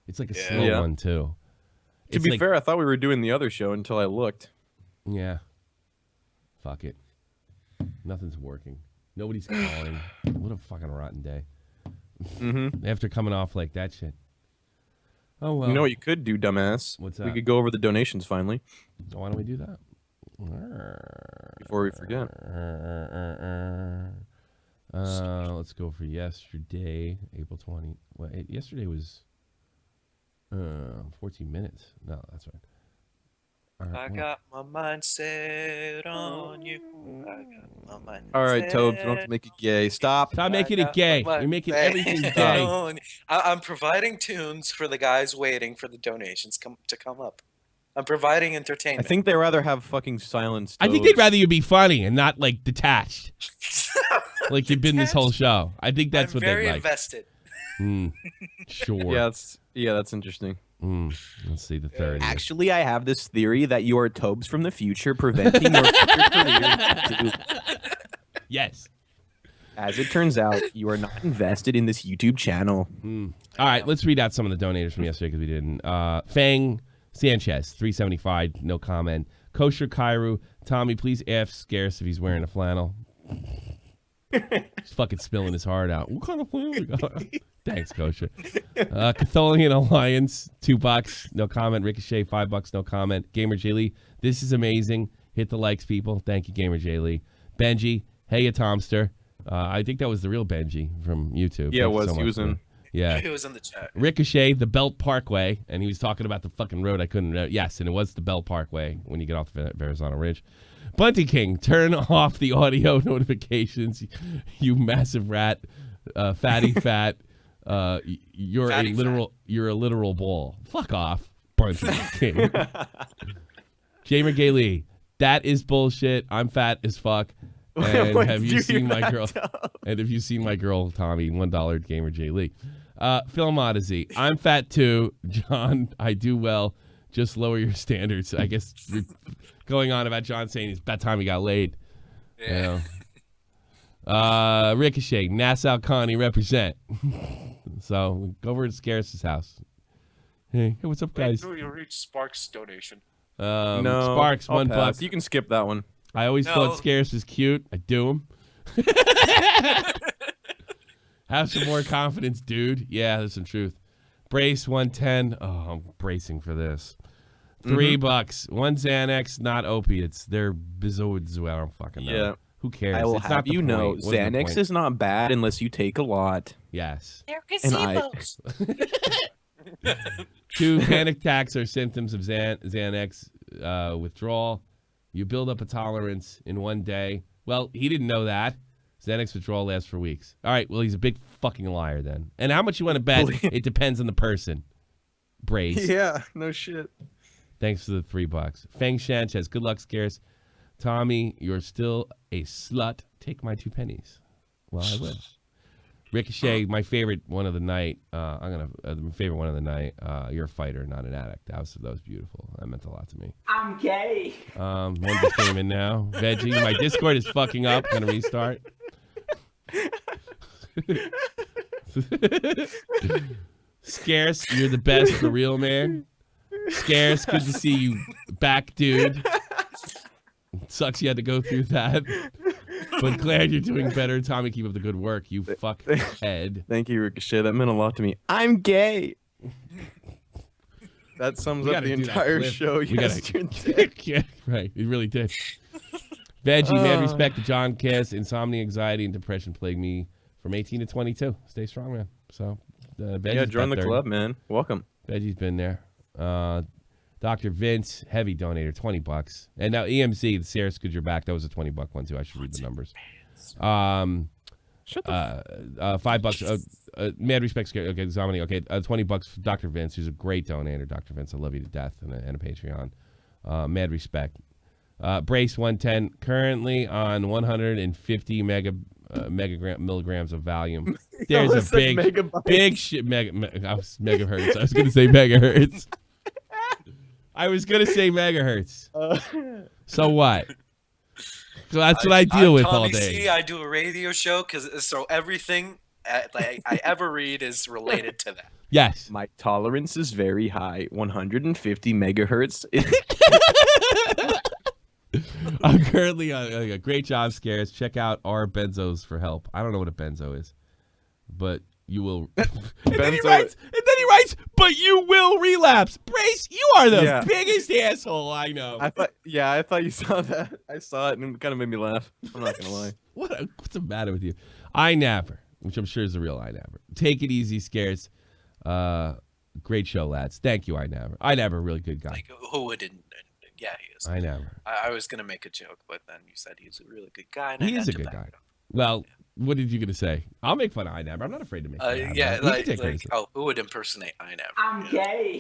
It's like a slow one too. To be fair, I thought we were doing the other show until I looked. Yeah. Fuck it. Nothing's working. Nobody's calling. What a fucking rotten day. After coming off like that shit. Oh well. You know what you could do, dumbass? What's that? We could go over the donations finally. Why don't we do that? Before we forget. Let's go for yesterday, April 20. Well, yesterday was 14 minutes. No, that's right. I got my mind set on you. I got my mind All right, Tobes, don't have to make it gay. Stop making it gay. You're making everything gay. I'm providing tunes for the guys waiting for the donations to come up. I'm providing I entertainment. think they rather have fucking silence. I think they'd rather you be funny and not like detached, like you've been this whole show. I think that's I'm what very they like. invested. Sure. Yeah, that's interesting. Let's see the third. Actually, I have this theory that you are Tobes from the future, preventing your future career. Yes. As it turns out, you are not invested in this YouTube channel. All right, let's read out some of the donators from yesterday because we didn't. Fang Sanchez, 375, no comment. Kosher Kairu, Tommy, please ask Scarce if he's wearing a flannel. He's fucking spilling his heart out. What kind of flannel you got? Thanks, Kosher. Catholian Alliance, $2, no comment. Ricochet, $5, no comment. Gamer J Lee, this is amazing. Hit the likes, people. Thank you, Gamer J Lee. Benji, hey, a Tomster. I think that was the real Benji from YouTube. Yeah, it was. He was in. Yeah. He was in the chat. Ricochet, the Belt Parkway, and he was talking about the fucking road I couldn't. Yes, and it was the Belt Parkway when you get off the Versts Ridge. Bunty King, turn off the audio notifications, you massive rat, fatty fat. You're a literal ball. Fuck off, Bunty King. Jamer Gailey, that is bullshit. I'm fat as fuck. And have you seen my girl? And have you seen my girl Tommy? $1 Gamer J Lee. Film Odyssey. I'm fat too, John. I do well. Just lower your standards. I guess you're going on about John saying it's about time he got laid. Yeah. You know? Ricochet, Nassau County represent. So go over to Scarce's house. Hey, what's up, guys? You reach Sparks donation. No, Sparks, I'll $1. pass. You can skip that one. I always thought Scarce was cute. I do him. Have some more confidence, dude. Yeah, there's some truth. Brace 110. Oh, I'm bracing for this. $3. One Xanax, not opiates. They're bizoids. I don't fucking know. Yeah. Who cares? I will It's have not the you know, point. What's the Xanax point? is not bad unless you take a lot. Yes. They're And I- gazebos. 2 panic attacks are symptoms of Xanax withdrawal. You build up a tolerance in one day. Well, he didn't know that. Xanax withdrawal lasts for weeks. All right, well, he's a big fucking liar then. And how much you want to bet? It depends on the person. Brace. Yeah, no shit. Thanks for the $3. Fang Sanchez, good luck, Scarce. Tommy, you're still a slut. Take my 2 pennies. Well, I will. Ricochet, my favorite one of the night. My favorite one of the night. You're a fighter, not an addict. That was beautiful. That meant a lot to me. I'm gay. One just came in now. Veggie, my Discord is fucking up. Gonna restart. Scarce, you're the best for real, man. Scarce, good to see you back, dude. Sucks you had to go through that. But glad you're doing better. Tommy, keep up the good work, you fuckhead. Thank you, Ricochet. That meant a lot to me. I'm gay. That sums up the entire show. Yes, yeah, right. It really did. Veggie, mad respect to John Kiss. Insomnia, anxiety, and depression plague me from 18 to 22. Stay strong, man. So, yeah, join the club, man. Welcome. Veggie's been there. Dr. Vince, heavy donator, $20. And now EMC, the Sarah Scooter back. That was a $20 one too. I should read the numbers. Shut the $5. Mad respect. Okay, Zomini. Okay, $20 for Dr. Vince, who's a great donator. Dr. Vince, I love you to death, and a Patreon. Mad respect. Brace 110, currently on 150 milligrams of Valium. There's a big shit megahertz. I was going to say megahertz. I was going to say megahertz. So what? So that's what I deal with all day. See, I do a radio show, so everything I ever read is related to that. Yes. My tolerance is very high, 150 megahertz. I'm currently on a great job, Scares. Check out our benzos for help. I don't know what a benzo is, but you will. and then he writes, but you will relapse. Brace, you are the biggest asshole I know. I thought you saw that. I saw it and it kind of made me laugh. I'm not gonna lie. What's the matter with you? iNapper, which I'm sure is the real iNapper. Take it easy, Scares. Great show, lads. Thank you, iNapper. iNapper, a really good guy. Like, who wouldn't? Yeah, he is. I was gonna make a joke, but then you said he's a really good guy. And he is a good guy. Well, what did you gonna say? I'll make fun of iNapper. I'm not afraid to make fun of yeah, who would impersonate iNapper? I'm gay.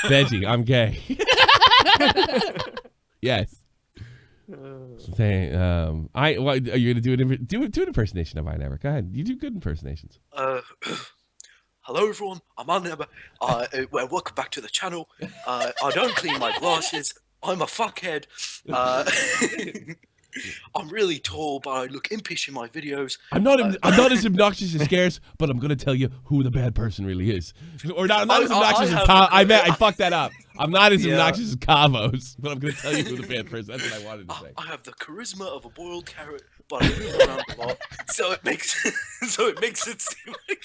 Veggie, I'm gay. Yes. Are you gonna do an impersonation of iNapper? Go ahead. You do good impersonations. Hello everyone, I'm iNapper. Welcome back to the channel. I don't clean my glasses. I'm a fuckhead. I'm really tall, but I look impish in my videos. I'm not as obnoxious as Scarce, but I'm gonna tell you who the bad person really is. Or not, I'm not as obnoxious as I fucked that up. I'm not as obnoxious as Cavos, but I'm gonna tell you who the bad person. That's what I wanted to say. I have the charisma of a boiled carrot, but I move around a lot, so it makes it seem like.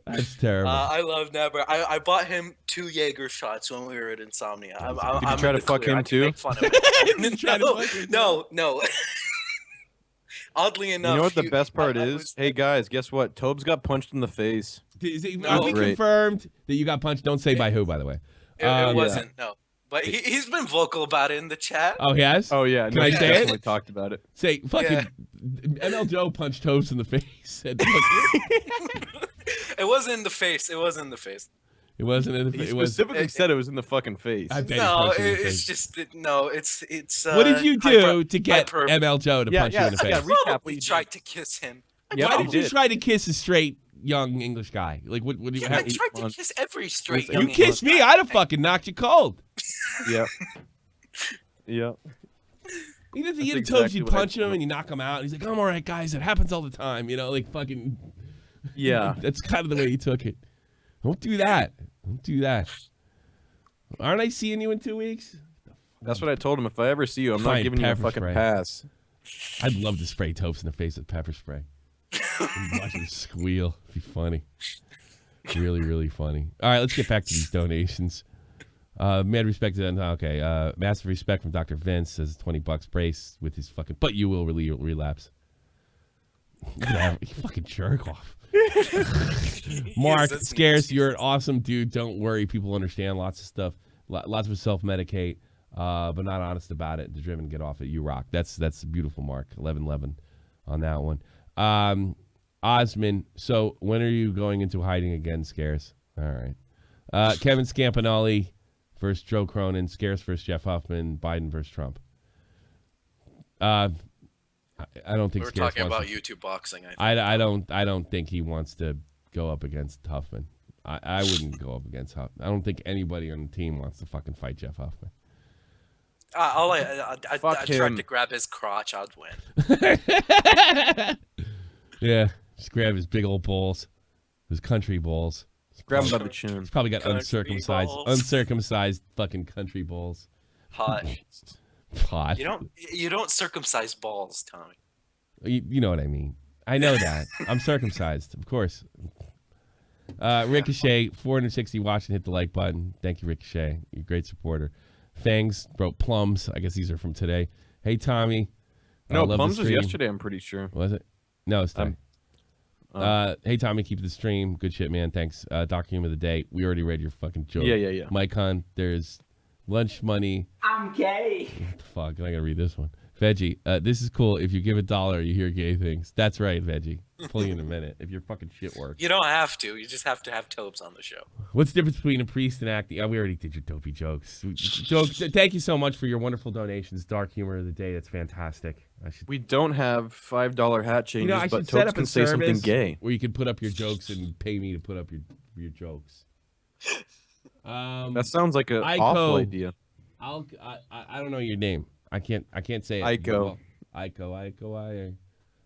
That's terrible. I love Napper. I bought him 2 Jaeger shots when we were at Insomnia. Did you try to fuck him too? Make fun of him. No. Oddly enough, you know what the best part is? Hey guys, guess what? Tobe's got punched in the face. Are we confirmed that you got punched? Don't say by who, by the way. It wasn't. No. But he's been vocal about it in the chat. Oh, he has? Oh, yeah. Can I say it? Talked about it. Say, fucking ML Joe punched Tobes in the face. It wasn't in the face. It wasn't in the face. It wasn't in the face. He specifically said it was in the fucking face. No, it's just, no, it's. What did you do to get ML Joe to punch you in the face? Recap. We tried to kiss him. Why did you try to kiss a straight young English guy? Like, what do you have? I tried to kiss every straight young English guy. You kissed me, I'd have fucking knocked you cold. Yep. Yep. You know, the Tobes, you punch him and you knock him out. And he's like, I'm all right, guys. It happens all the time. You know, like fucking. Yeah. That's kind of the way he took it. Don't do that. Don't do that. Aren't I seeing you in 2 weeks? That's what I told him. If I ever see you, I'm not giving you a fucking pass. I'd love to spray Tobes in the face with pepper spray. Watch him squeal. It'd be funny. Really, really funny. All right, let's get back to these donations. Mad respect to them. Okay. Massive respect from Dr. Vince says $20 brace with his fucking. But you will really relapse. You fucking jerk off. Mark, that's Scarce, nice. you're an awesome dude. Don't worry. People understand lots of stuff. Lots of self-medicate, but not honest about it. Driven, get off it. You rock. That's beautiful, Mark. 11-11 on that one. Osman, so when are you going into hiding again, Scarce? All right. Kevin Scampanelli versus Joe Cronin. Scarce versus Jeff Huffman. Biden versus Trump. I don't think We're Scarce talking wants about to, YouTube boxing. I don't think he wants to go up against Huffman. I wouldn't go up against Huffman. I don't think anybody on the team wants to fucking fight Jeff Huffman. I Fuck tried him. to grab his crotch. I'd win. Yeah, just grab his big old balls, his country balls. Grab him by the chin. He's probably got Country balls. uncircumcised fucking country balls. Hot. Hot. You don't circumcise balls, Tommy. You know what I mean. I know that. I'm circumcised, of course. Ricochet, 460 watching, hit the like button. Thank you, Ricochet. You're a great supporter. Fangs wrote plums. I guess these are from today. Hey, Tommy. No, love the plums was stream. yesterday, I'm pretty sure. Was it? No, it's time. Hey, Tommy, keep the stream. Good shit, man. Thanks. Dr. Hume of the day. We already read your fucking joke. Yeah. Mike Hunt, there's lunch money. I'm gay. What the fuck? I gotta read this one. Veggie, this is cool. If you give $1, you hear gay things. That's right, Veggie. I'll pull you in a minute if your fucking shit works. You don't have to. You just have to have Tobes on the show. What's the difference between a priest and acting? Oh, we already did your dopey jokes. Jokes. Thank you so much for your wonderful donations. Dark humor of the day. That's fantastic. We don't have $5 hat changes, I but should set Tobes up can a say something service gay. where you can put up your jokes and pay me to put up your jokes. That sounds like an Ico. awful idea. I don't know your name. I can't say it. Ico. Ico.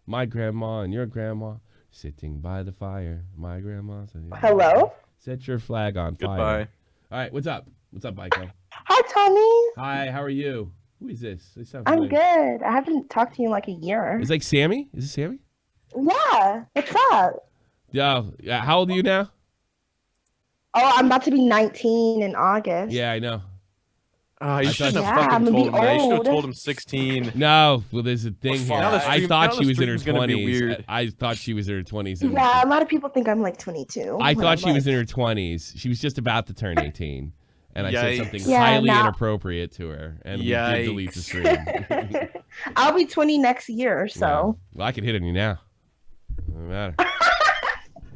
My grandma and your grandma sitting by the fire. My grandma. Hello? Set your flag on fire. Goodbye. All right, what's up? What's up, Ico? Hi, Tommy. Hi, how are you? Who is this? They sound I'm familiar. good. I haven't talked to you in like a year. Is it like Sammy? Is it Sammy? Yeah. What's up? Yeah. How old are you now? Oh, I'm about to be 19 in August. Yeah, I know. You I shouldn't thought- have Yeah, fucking I'm gonna told be him that. You should have old. told him 16. No, well, there's a thing here. Now the I stream- thought now she the was in her stream's gonna be 20s. weird. I thought she was in her 20s. Yeah, a lot of people think I'm like 22. I when thought I'm she was like- in her 20s. She was just about to turn 18. And I said Yikes. something Yeah, highly now- inappropriate to her. And we did delete the stream. I'll be 20 next year, so. Well, I can hit on you now. Doesn't matter.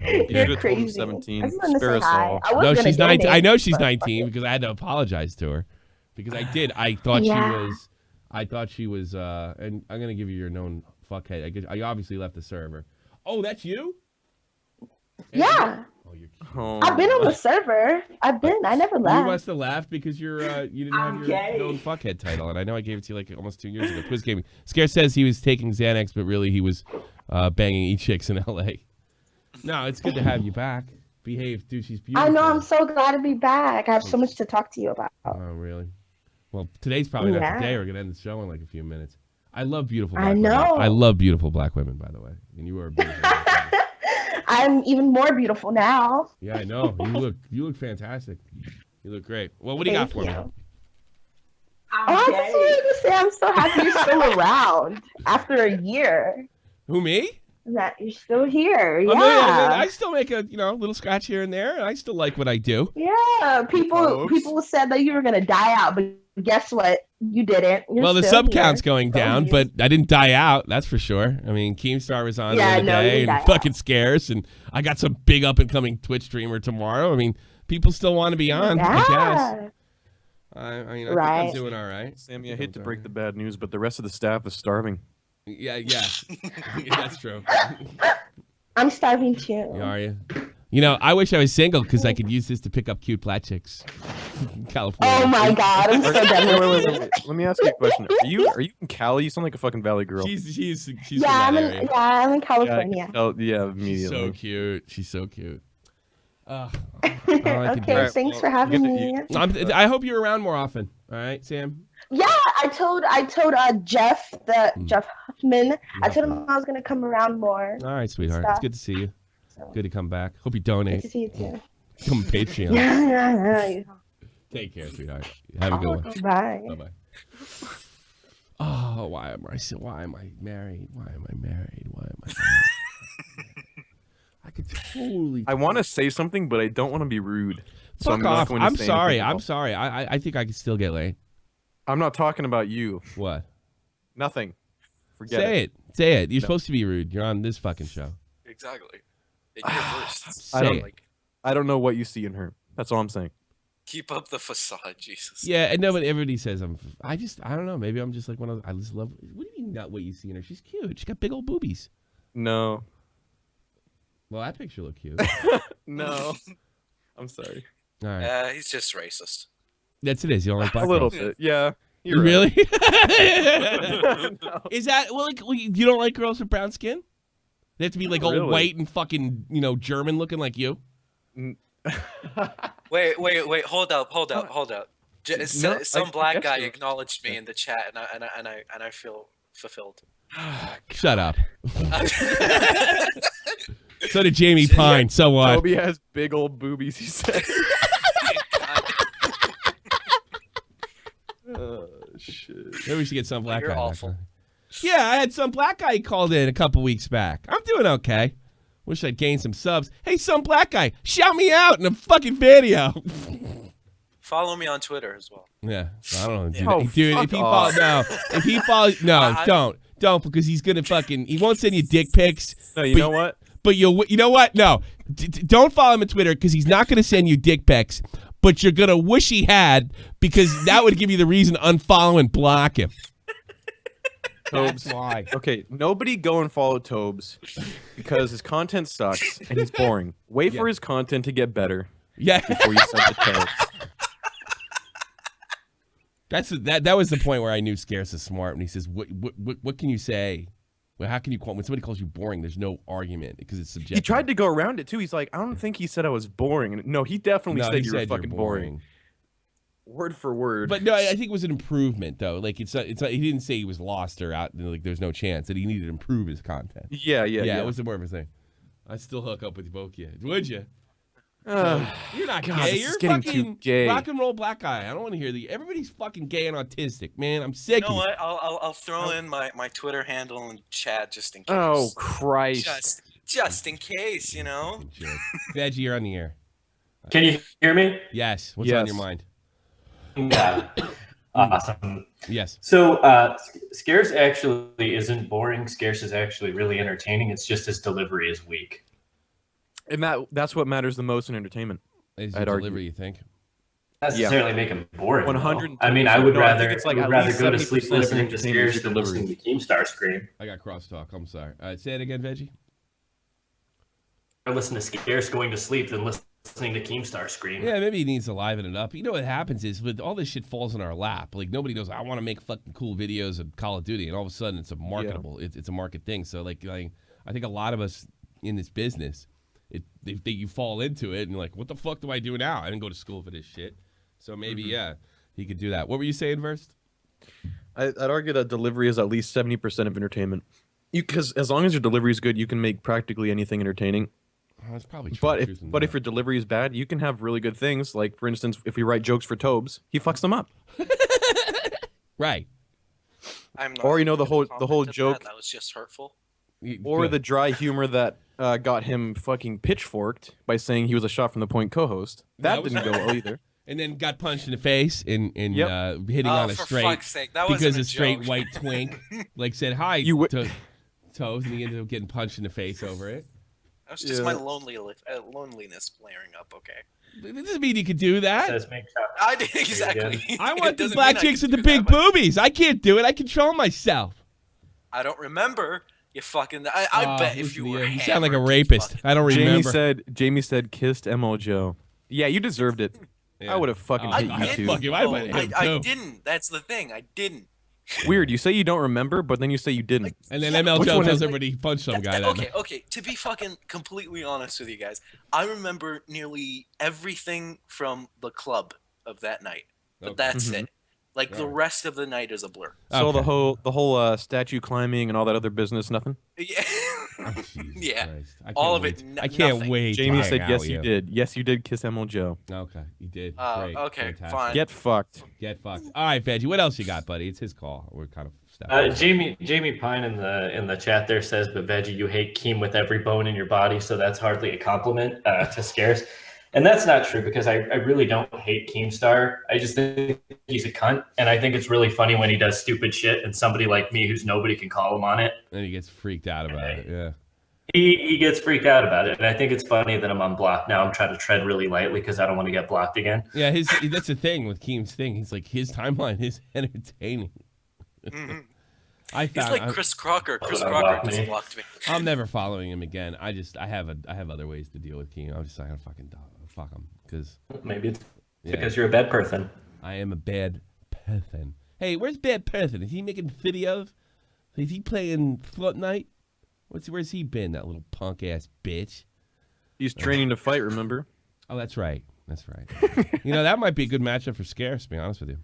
You should have told him crazy. 17. I just wanted to Spare say us hi. all. I was No, gonna she's get 19. it, I know she's but fuck 19 it. because I had to apologize to her. Because I did. I thought Yeah. she was, and I'm going to give you your known fuckhead. I obviously left the server. Oh, that's you? Yeah. Oh, you're cute. Oh. I've been on the server. I never You left. must have laughed because you didn't have your gay. known fuckhead title, and I know I gave it to you like almost 2 years ago. Quiz Gaming. Scare says he was taking Xanax, but really he was banging E-chicks in L.A. No, it's good to have you back. Behave, dude. She's beautiful. I know. I'm so glad to be back. I have so much to talk to you about. Oh, really? Well, today's probably not Yeah. the day. We're gonna end the show in like a few minutes. I love beautiful. I Black women. know. I love beautiful black women, by the way, and you are a beautiful. Black woman. I'm even more beautiful now. Yeah, I know. You look fantastic. You look great. Well, what do you got for me? Oh, I just wanted to say I'm so happy you're still around after a year. Who, me? That you're still here. Yeah. Oh, no, I still make a little scratch here and there, and I still like what I do. Yeah. People said that you were gonna die out, but guess what? You didn't. You're Well, the still sub count's here. going So down, you- but I didn't die out. That's for sure. I mean, Keemstar was on Yeah, the other no, you day didn't and die fucking Scarce, and I got some big up and coming Twitch streamer tomorrow. I mean, people still want to be on. I guess. Yeah. I mean, I think Right. I'm doing all right. Sammy, I hate to break the bad news, but the rest of the staff is starving. Yeah, that's true. I'm starving too. Are you? You know, I wish I was single because I could use this to pick up cute black chicks. California. Oh my god, I'm so done with it. Wait. Let me ask you a question. Are you in Cali? You sound like a fucking Valley girl. She's Yeah, from I'm that in, area. I'm in Yeah, California. yeah, She's immediately. so cute. She's so cute. All I can do Okay, is- thanks for having me. I hope you're around more often. All right, Sam. Yeah, I told Jeff Jeff Huffman. I told him I was gonna come around more. All right, sweetheart. Stuff. It's good to see you. So, Good to come back. Hope you good donate. to see you too. Come Patreon. Yeah. Take care, sweetheart. Have a good one. Bye. Bye bye. Oh, why am I married? Why am I married? Why am I married? I could Holy. I want to say something, but I don't want to be rude. So Fuck I'm not off. going to I'm say sorry. anything at I'm all. sorry. I think I can still get laid. I'm not talking about you. What? Nothing. Forget Say it. Say it. You're No. supposed to be rude. You're on this fucking show. Exactly. And you're Versts. I don't- like I don't know what you see in her. That's all I'm saying. keep up the facade, Jesus. Yeah, and no, but everybody says I don't know. Maybe I'm just like one of those. I just love. What do you mean not what you see in her? She's cute. She's got big old boobies. No. Well, that picture looked cute. No. I'm sorry. All right. He's just racist. That's it. Is you don't like black A little girls? bit. Yeah. You're Really? No. Is that you don't like girls with brown skin? They have to be like all Really? white and fucking German looking like you. Wait, hold up. No, Some I black guess guy so. acknowledged me in the chat, and I feel fulfilled. Shut up. So did Jamie Pine. So what? Toby has big old boobies, he said. Oh, shit. Maybe we should get some black You're guy. back awful. on. Yeah, I had some black guy called in a couple weeks back. I'm doing okay. Wish I'd gained some subs. Hey, some black guy, shout me out in a fucking video. Follow me on Twitter as well. Yeah, I don't know, dude. Oh, Dude, fuck if he off. follows, no, don't, because he's gonna fucking. He won't send you dick pics. No, you but- know what? But you know what? No, don't follow him on Twitter because he's not gonna send you dick pics. But you're gonna wish he had because that would give you the reason to unfollow and block him. Tobes. That's why. Okay, nobody go and follow Tobes because his content sucks and he's boring. Wait for his content to get better Yeah. before you send the Tobes. That was the point where I knew Scarce is smart when he says, "What can you say? Well, how can you call when somebody calls you boring? There's no argument because it's subjective." He tried to go around it too. He's like, I don't think he said I was boring. And no, he definitely said you were fucking boring. Word for word. But no, I think it was an improvement though. Like it's not, he didn't say he was lost or out. Like there's no chance that he needed to improve his content. Yeah. It was more of a thing. I'd still hook up with you both, kids. Would you? You're not God, gay. this You're is getting too fucking gay. rock and roll black guy. I don't want to hear everybody's fucking gay and autistic, man. I'm sick. You know of what? I'll throw in my Twitter handle in chat just in case. Oh Christ! Just in case, you know. Veggie, you're on the air. Can you hear me? Yes. What's on your Yes. mind? Yeah. Awesome. Yes. So Scarce actually isn't boring. Scarce is actually really entertaining. It's just his delivery is weak. And that's what matters the most in entertainment. Is I'd the argue. delivery, you think? Not necessarily make him boring. 110%. I mean, I would No, I think rather it's like would at rather least go to 70% sleep of listening to entertainment is Scarce than delivery. listening to Keemstar scream. I got crosstalk. I'm sorry. Say it again, Veggie. I listen to Scarce going to sleep than listening to Keemstar scream. Yeah, maybe he needs to liven it up. You know what happens is with all this shit falls in our lap. Like nobody knows. I want to make fucking cool videos of Call of Duty, and all of a sudden it's a marketable. It's a market thing. So like I think a lot of us in this business, you fall into it and you're like, what the fuck do I do now? I didn't go to school for this shit. So maybe he could do that. What were you saying, Verst? I'd argue that delivery is at least 70% of entertainment. Because as long as your delivery is good, you can make practically anything entertaining. That's probably true. But if your delivery is bad, you can have really good things. Like for instance, if we write jokes for Tobes, he fucks them up. Right. I'm not Or you know the whole commented joke. that was just hurtful. Or the dry humor that got him fucking pitchforked by saying he was a shot from the point co-host. That was- didn't go well either. And then got punched in the face and Yep. hitting on a for straight fuck's sake, that because wasn't a a straight joke. white twink like said hi to Toes, and he ended up getting punched in the face over it. That was just my loneliness flaring up. Okay. It doesn't mean you could do that. I did exactly. I It want the doesn't black mean I chicks can with the do big that, but boobies. I can't do it. I control myself. I don't remember. You fucking. I bet if you were. You sound like a hammered, rapist. I don't remember. Jamie said kissed MO Joe. Yeah, you deserved it. Yeah. I would have fucking hit I you too. Fuck you. I went him I too. didn't. That's the thing. I didn't. Weird. You say you don't remember, but then you say you didn't. And then Yeah, ML which Joe one tells is- everybody he punched some guy. That Okay, night. okay. To be fucking completely honest with you guys, I remember nearly everything from the club of that night. But Okay. that's Mhm. it. Like the rest of the night is a blur. So Okay. the whole statue climbing and all that other business, nothing. Yeah. Jesus Yeah. Christ. I All can't of wait. it, I can't nothing. wait. to Jamie hang said out yes, with you did. Yes, you did kiss MO Joe. Okay, you did. Oh, Great. okay, Fantastic. fine. Get fucked. Get fucked. All right, Veggie. What else you got, buddy? It's his call. We're kind of stuff. Jamie Pine in the chat there says, "But Veggie, you hate Keem with every bone in your body, so that's hardly a compliment to Scarce." And that's not true because I really don't hate Keemstar. I just think he's a cunt, and I think it's really funny when he does stupid shit, and somebody like me, who's nobody, can call him on it. And he gets freaked out about it. Yeah. He gets freaked out about it, and I think it's funny that I'm unblocked now. I'm trying to tread really lightly because I don't want to get blocked again. Yeah, that's the thing with Keem's thing. He's like, his timeline is entertaining. He's like Chris Crocker. Chris Crocker just blocked me. I'm never following him again. I have other ways to deal with Keem. I'm just like, fucking fuck him because maybe it's because you're a bad person. I am a bad person. Hey, where's bad person? Is he making videos? Is he playing Fortnite? Where's he been? That little punk ass bitch. He's training to fight. Remember? Oh, that's right. That's right. That might be a good matchup for Scarce. To be honest with you.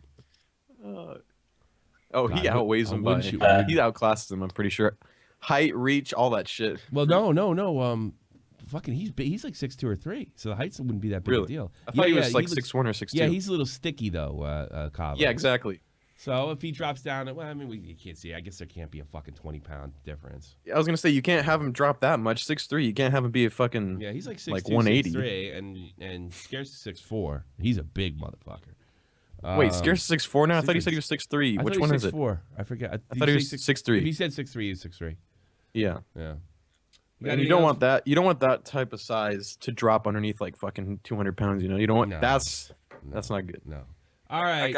He outweighs him by. He outclasses him. I'm pretty sure. Height, reach, all that shit. Well, no. Fucking, he's like 6'2" or 3", so the heights wouldn't be that big a deal. I thought he was like 6'1" or 6'2". Yeah, he's a little sticky though, Kyle. Yeah, exactly. So if he drops down, well, I mean, you can't see. I guess there can't be a fucking 20-pound difference. I was gonna say you can't have him drop that much. 6'3". You can't have him be a fucking he's like 6'2", like 180. 6'3", and Scarce is 6'4". He's a big motherfucker. Wait, Scarce is 6'4" now. I thought he said he was 6'3". Which one is it? 6'4". I forget. I thought he was 6'3". If he said 6'3", he's 6'3". Yeah. Yeah. And you don't want that. You don't want that type of size to drop underneath like fucking 200 pounds. You don't want that's not good. No. All right.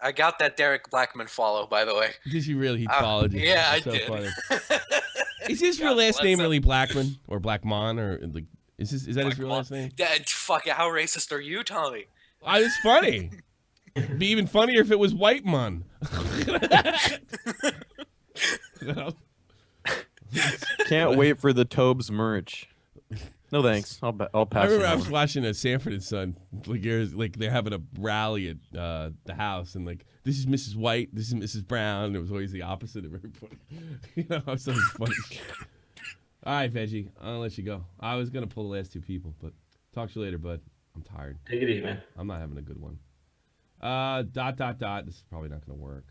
I got that Derek Blackman follow, by the way. Did you really? He followed you. Yeah, That's I so did. Funny. Is his real last name really Blackman or Blackmon or like? Is that his real last name? Fuck, how racist are you, Tommy? It's funny. It'd be even funnier if it was White Mon. Can't wait for the Tobes merch. No thanks. I'll pass. I remember I was watching a Sanford and Son. Like they're having a rally at the house, and like this is Mrs. White, this is Mrs. Brown. And it was always the opposite of everybody. So it's funny. All right, Veggie, I'll let you go. I was gonna pull the last two people, but talk to you later, bud. I'm tired. Take it easy, man. I'm not having a good one. ... This is probably not gonna work.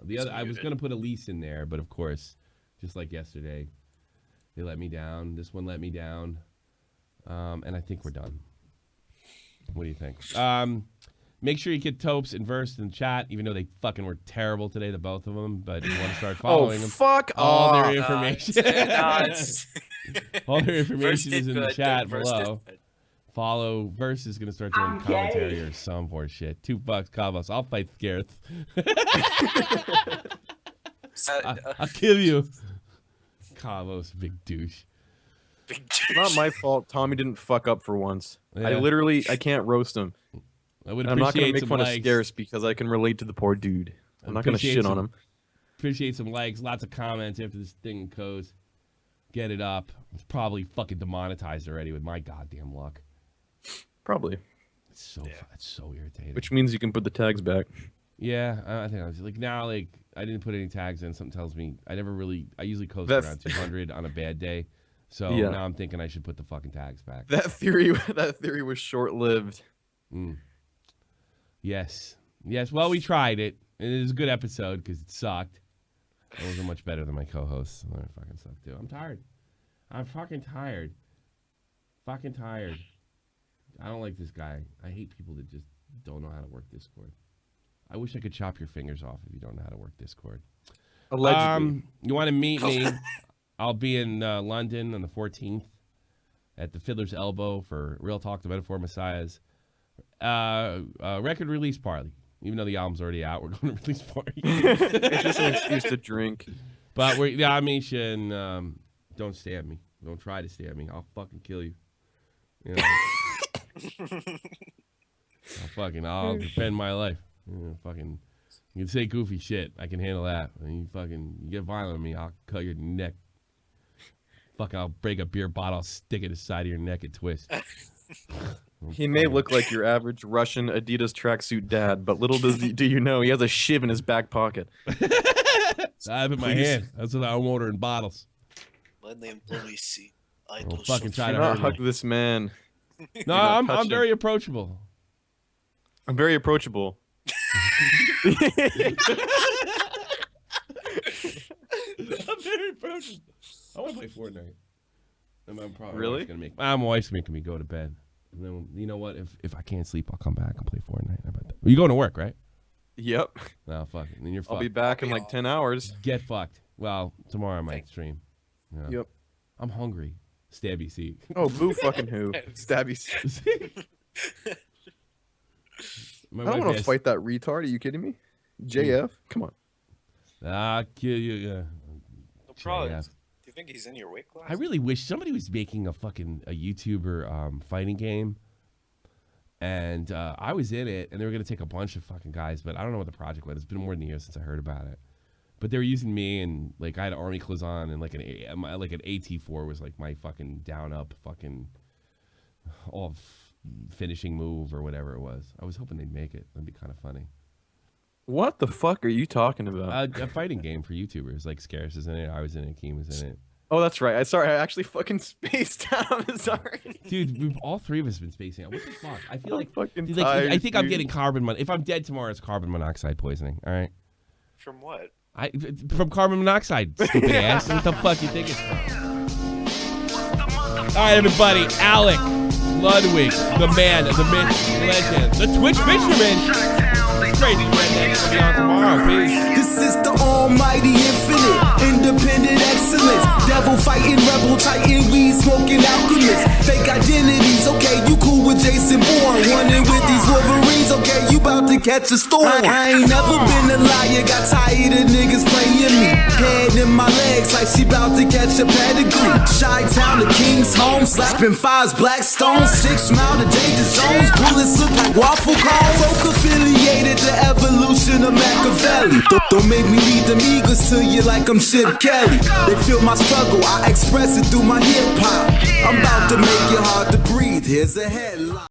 The other, I was gonna put Elise in there, but of course, just like yesterday. They let me down. This one let me down. And I think we're done. What do you think? Make sure you get Tobes and Versts in the chat, even though they fucking were terrible today, the both of them. But if you want to start following them, fuck all off. their information. All their information is in the chat below. Follow Versts is going to start doing commentary or some more shit. $2, Cavos. I'll fight Gareth. I'll kill you. Cavos, big douche. It's not my fault Tommy didn't fuck up for once. Yeah. I can't roast him. I'm not going to make fun of Scarce because I can relate to the poor dude. I'm not going to shit on him. Appreciate some likes, lots of comments after this thing goes. Get it up. It's probably fucking demonetized already with my goddamn luck. Probably. It's so irritating. Which means you can put the tags back. Yeah, I think I was like now I didn't put any tags in. Something tells me I usually coast around 200 on a bad day. So now I'm thinking I should put the fucking tags back. That theory was short-lived. Yes. Well, we tried it. And it was a good episode because it sucked. It wasn't much better than my co-hosts. I fucking sucked too. I'm tired. I'm fucking tired. Fucking tired. I don't like this guy. I hate people that just don't know how to work Discord. I wish I could chop your fingers off if you don't know how to work Discord. Allegedly. You want to meet me? I'll be in London on the 14th at the Fiddlers Elbow for Real Talk, the Metaphor Messiahs record release party. Even though the album's already out, we're going to release party. It's just an excuse to drink. But I'll meet you and don't stab me. Don't try to stab me. I'll fucking kill you. I'll defend my life. You can say goofy shit. I can handle that. And you get violent with me, I'll cut your neck. I'll break a beer bottle, stick it inside of your neck and twist. He may look like your average Russian Adidas tracksuit dad, but little do you know, he has a shiv in his back pocket. I have it in my hand. That's what I'm ordering bottles. Let the employees see. Don't fucking try to not hug this man. No, I'm very approachable. I'm very approachable. I want to play Fortnite. And I'm probably Really? my wife's making me go to bed. And then, you know what? If I can't sleep, I'll come back and play Fortnite. How about that? You going to work, right? Yep. No, fuck it. Then you're fucked. I'll be back in like 10 hours. Get fucked. Well, tomorrow I might stream. Yeah. Yep. I'm hungry. Stabby seat. Oh, boo fucking who? Stabby seat. I don't want to fight that retard. Are you kidding me? JF? Come on. Ah, kill you. Yeah. No problem. Do you think he's in your weight class? I really wish somebody was making a YouTuber fighting game. And I was in it, and they were going to take a bunch of fucking guys, but I don't know what the project was. It's been more than a year since I heard about it. But they were using me, and like I had army clothes on, and like an AT4 was like my fucking down up fucking finishing move or whatever it was. I was hoping they'd make it. That'd be kind of funny. What the fuck are you talking about? A fighting game for YouTubers. Like Scarce is in it. I was in it. Keem was in it. Oh, that's right. Sorry, I actually fucking spaced out. I'm sorry. Dude, all three of us have been spacing out. What the fuck? I feel like, fucking dude, tired, I think I'm dude. getting carbon monoxide. If I'm dead tomorrow, it's carbon monoxide poisoning. All right. From what? From carbon monoxide, stupid ass. What the fuck you think it's from? All right, everybody. Alec Ludwig, the man, the myth, the legend, the Twitch fisherman. It's crazy redneck. We'll be on tomorrow. Peace. This is the almighty infinite, independent excellence. Devil fighting, rebel titan, weed smoking alchemist. Fake identities, okay, you cool with Jason Bourne. Running with these Wolverines, okay, you about to catch a storm. I ain't never been a liar, got tired of niggas playing me. Head in my legs like she about to catch a pedigree. Chi-town to King's home, slapping fives, black stones. 6 mile to danger zones, bullets look like waffle cones. Folk affiliated the evolution of Machiavelli. Don't make me lead them eagles to you like I'm Chip Kelly. They feel my struggle, I express it through my hip hop. I'm about to make it hard to breathe, here's a headline.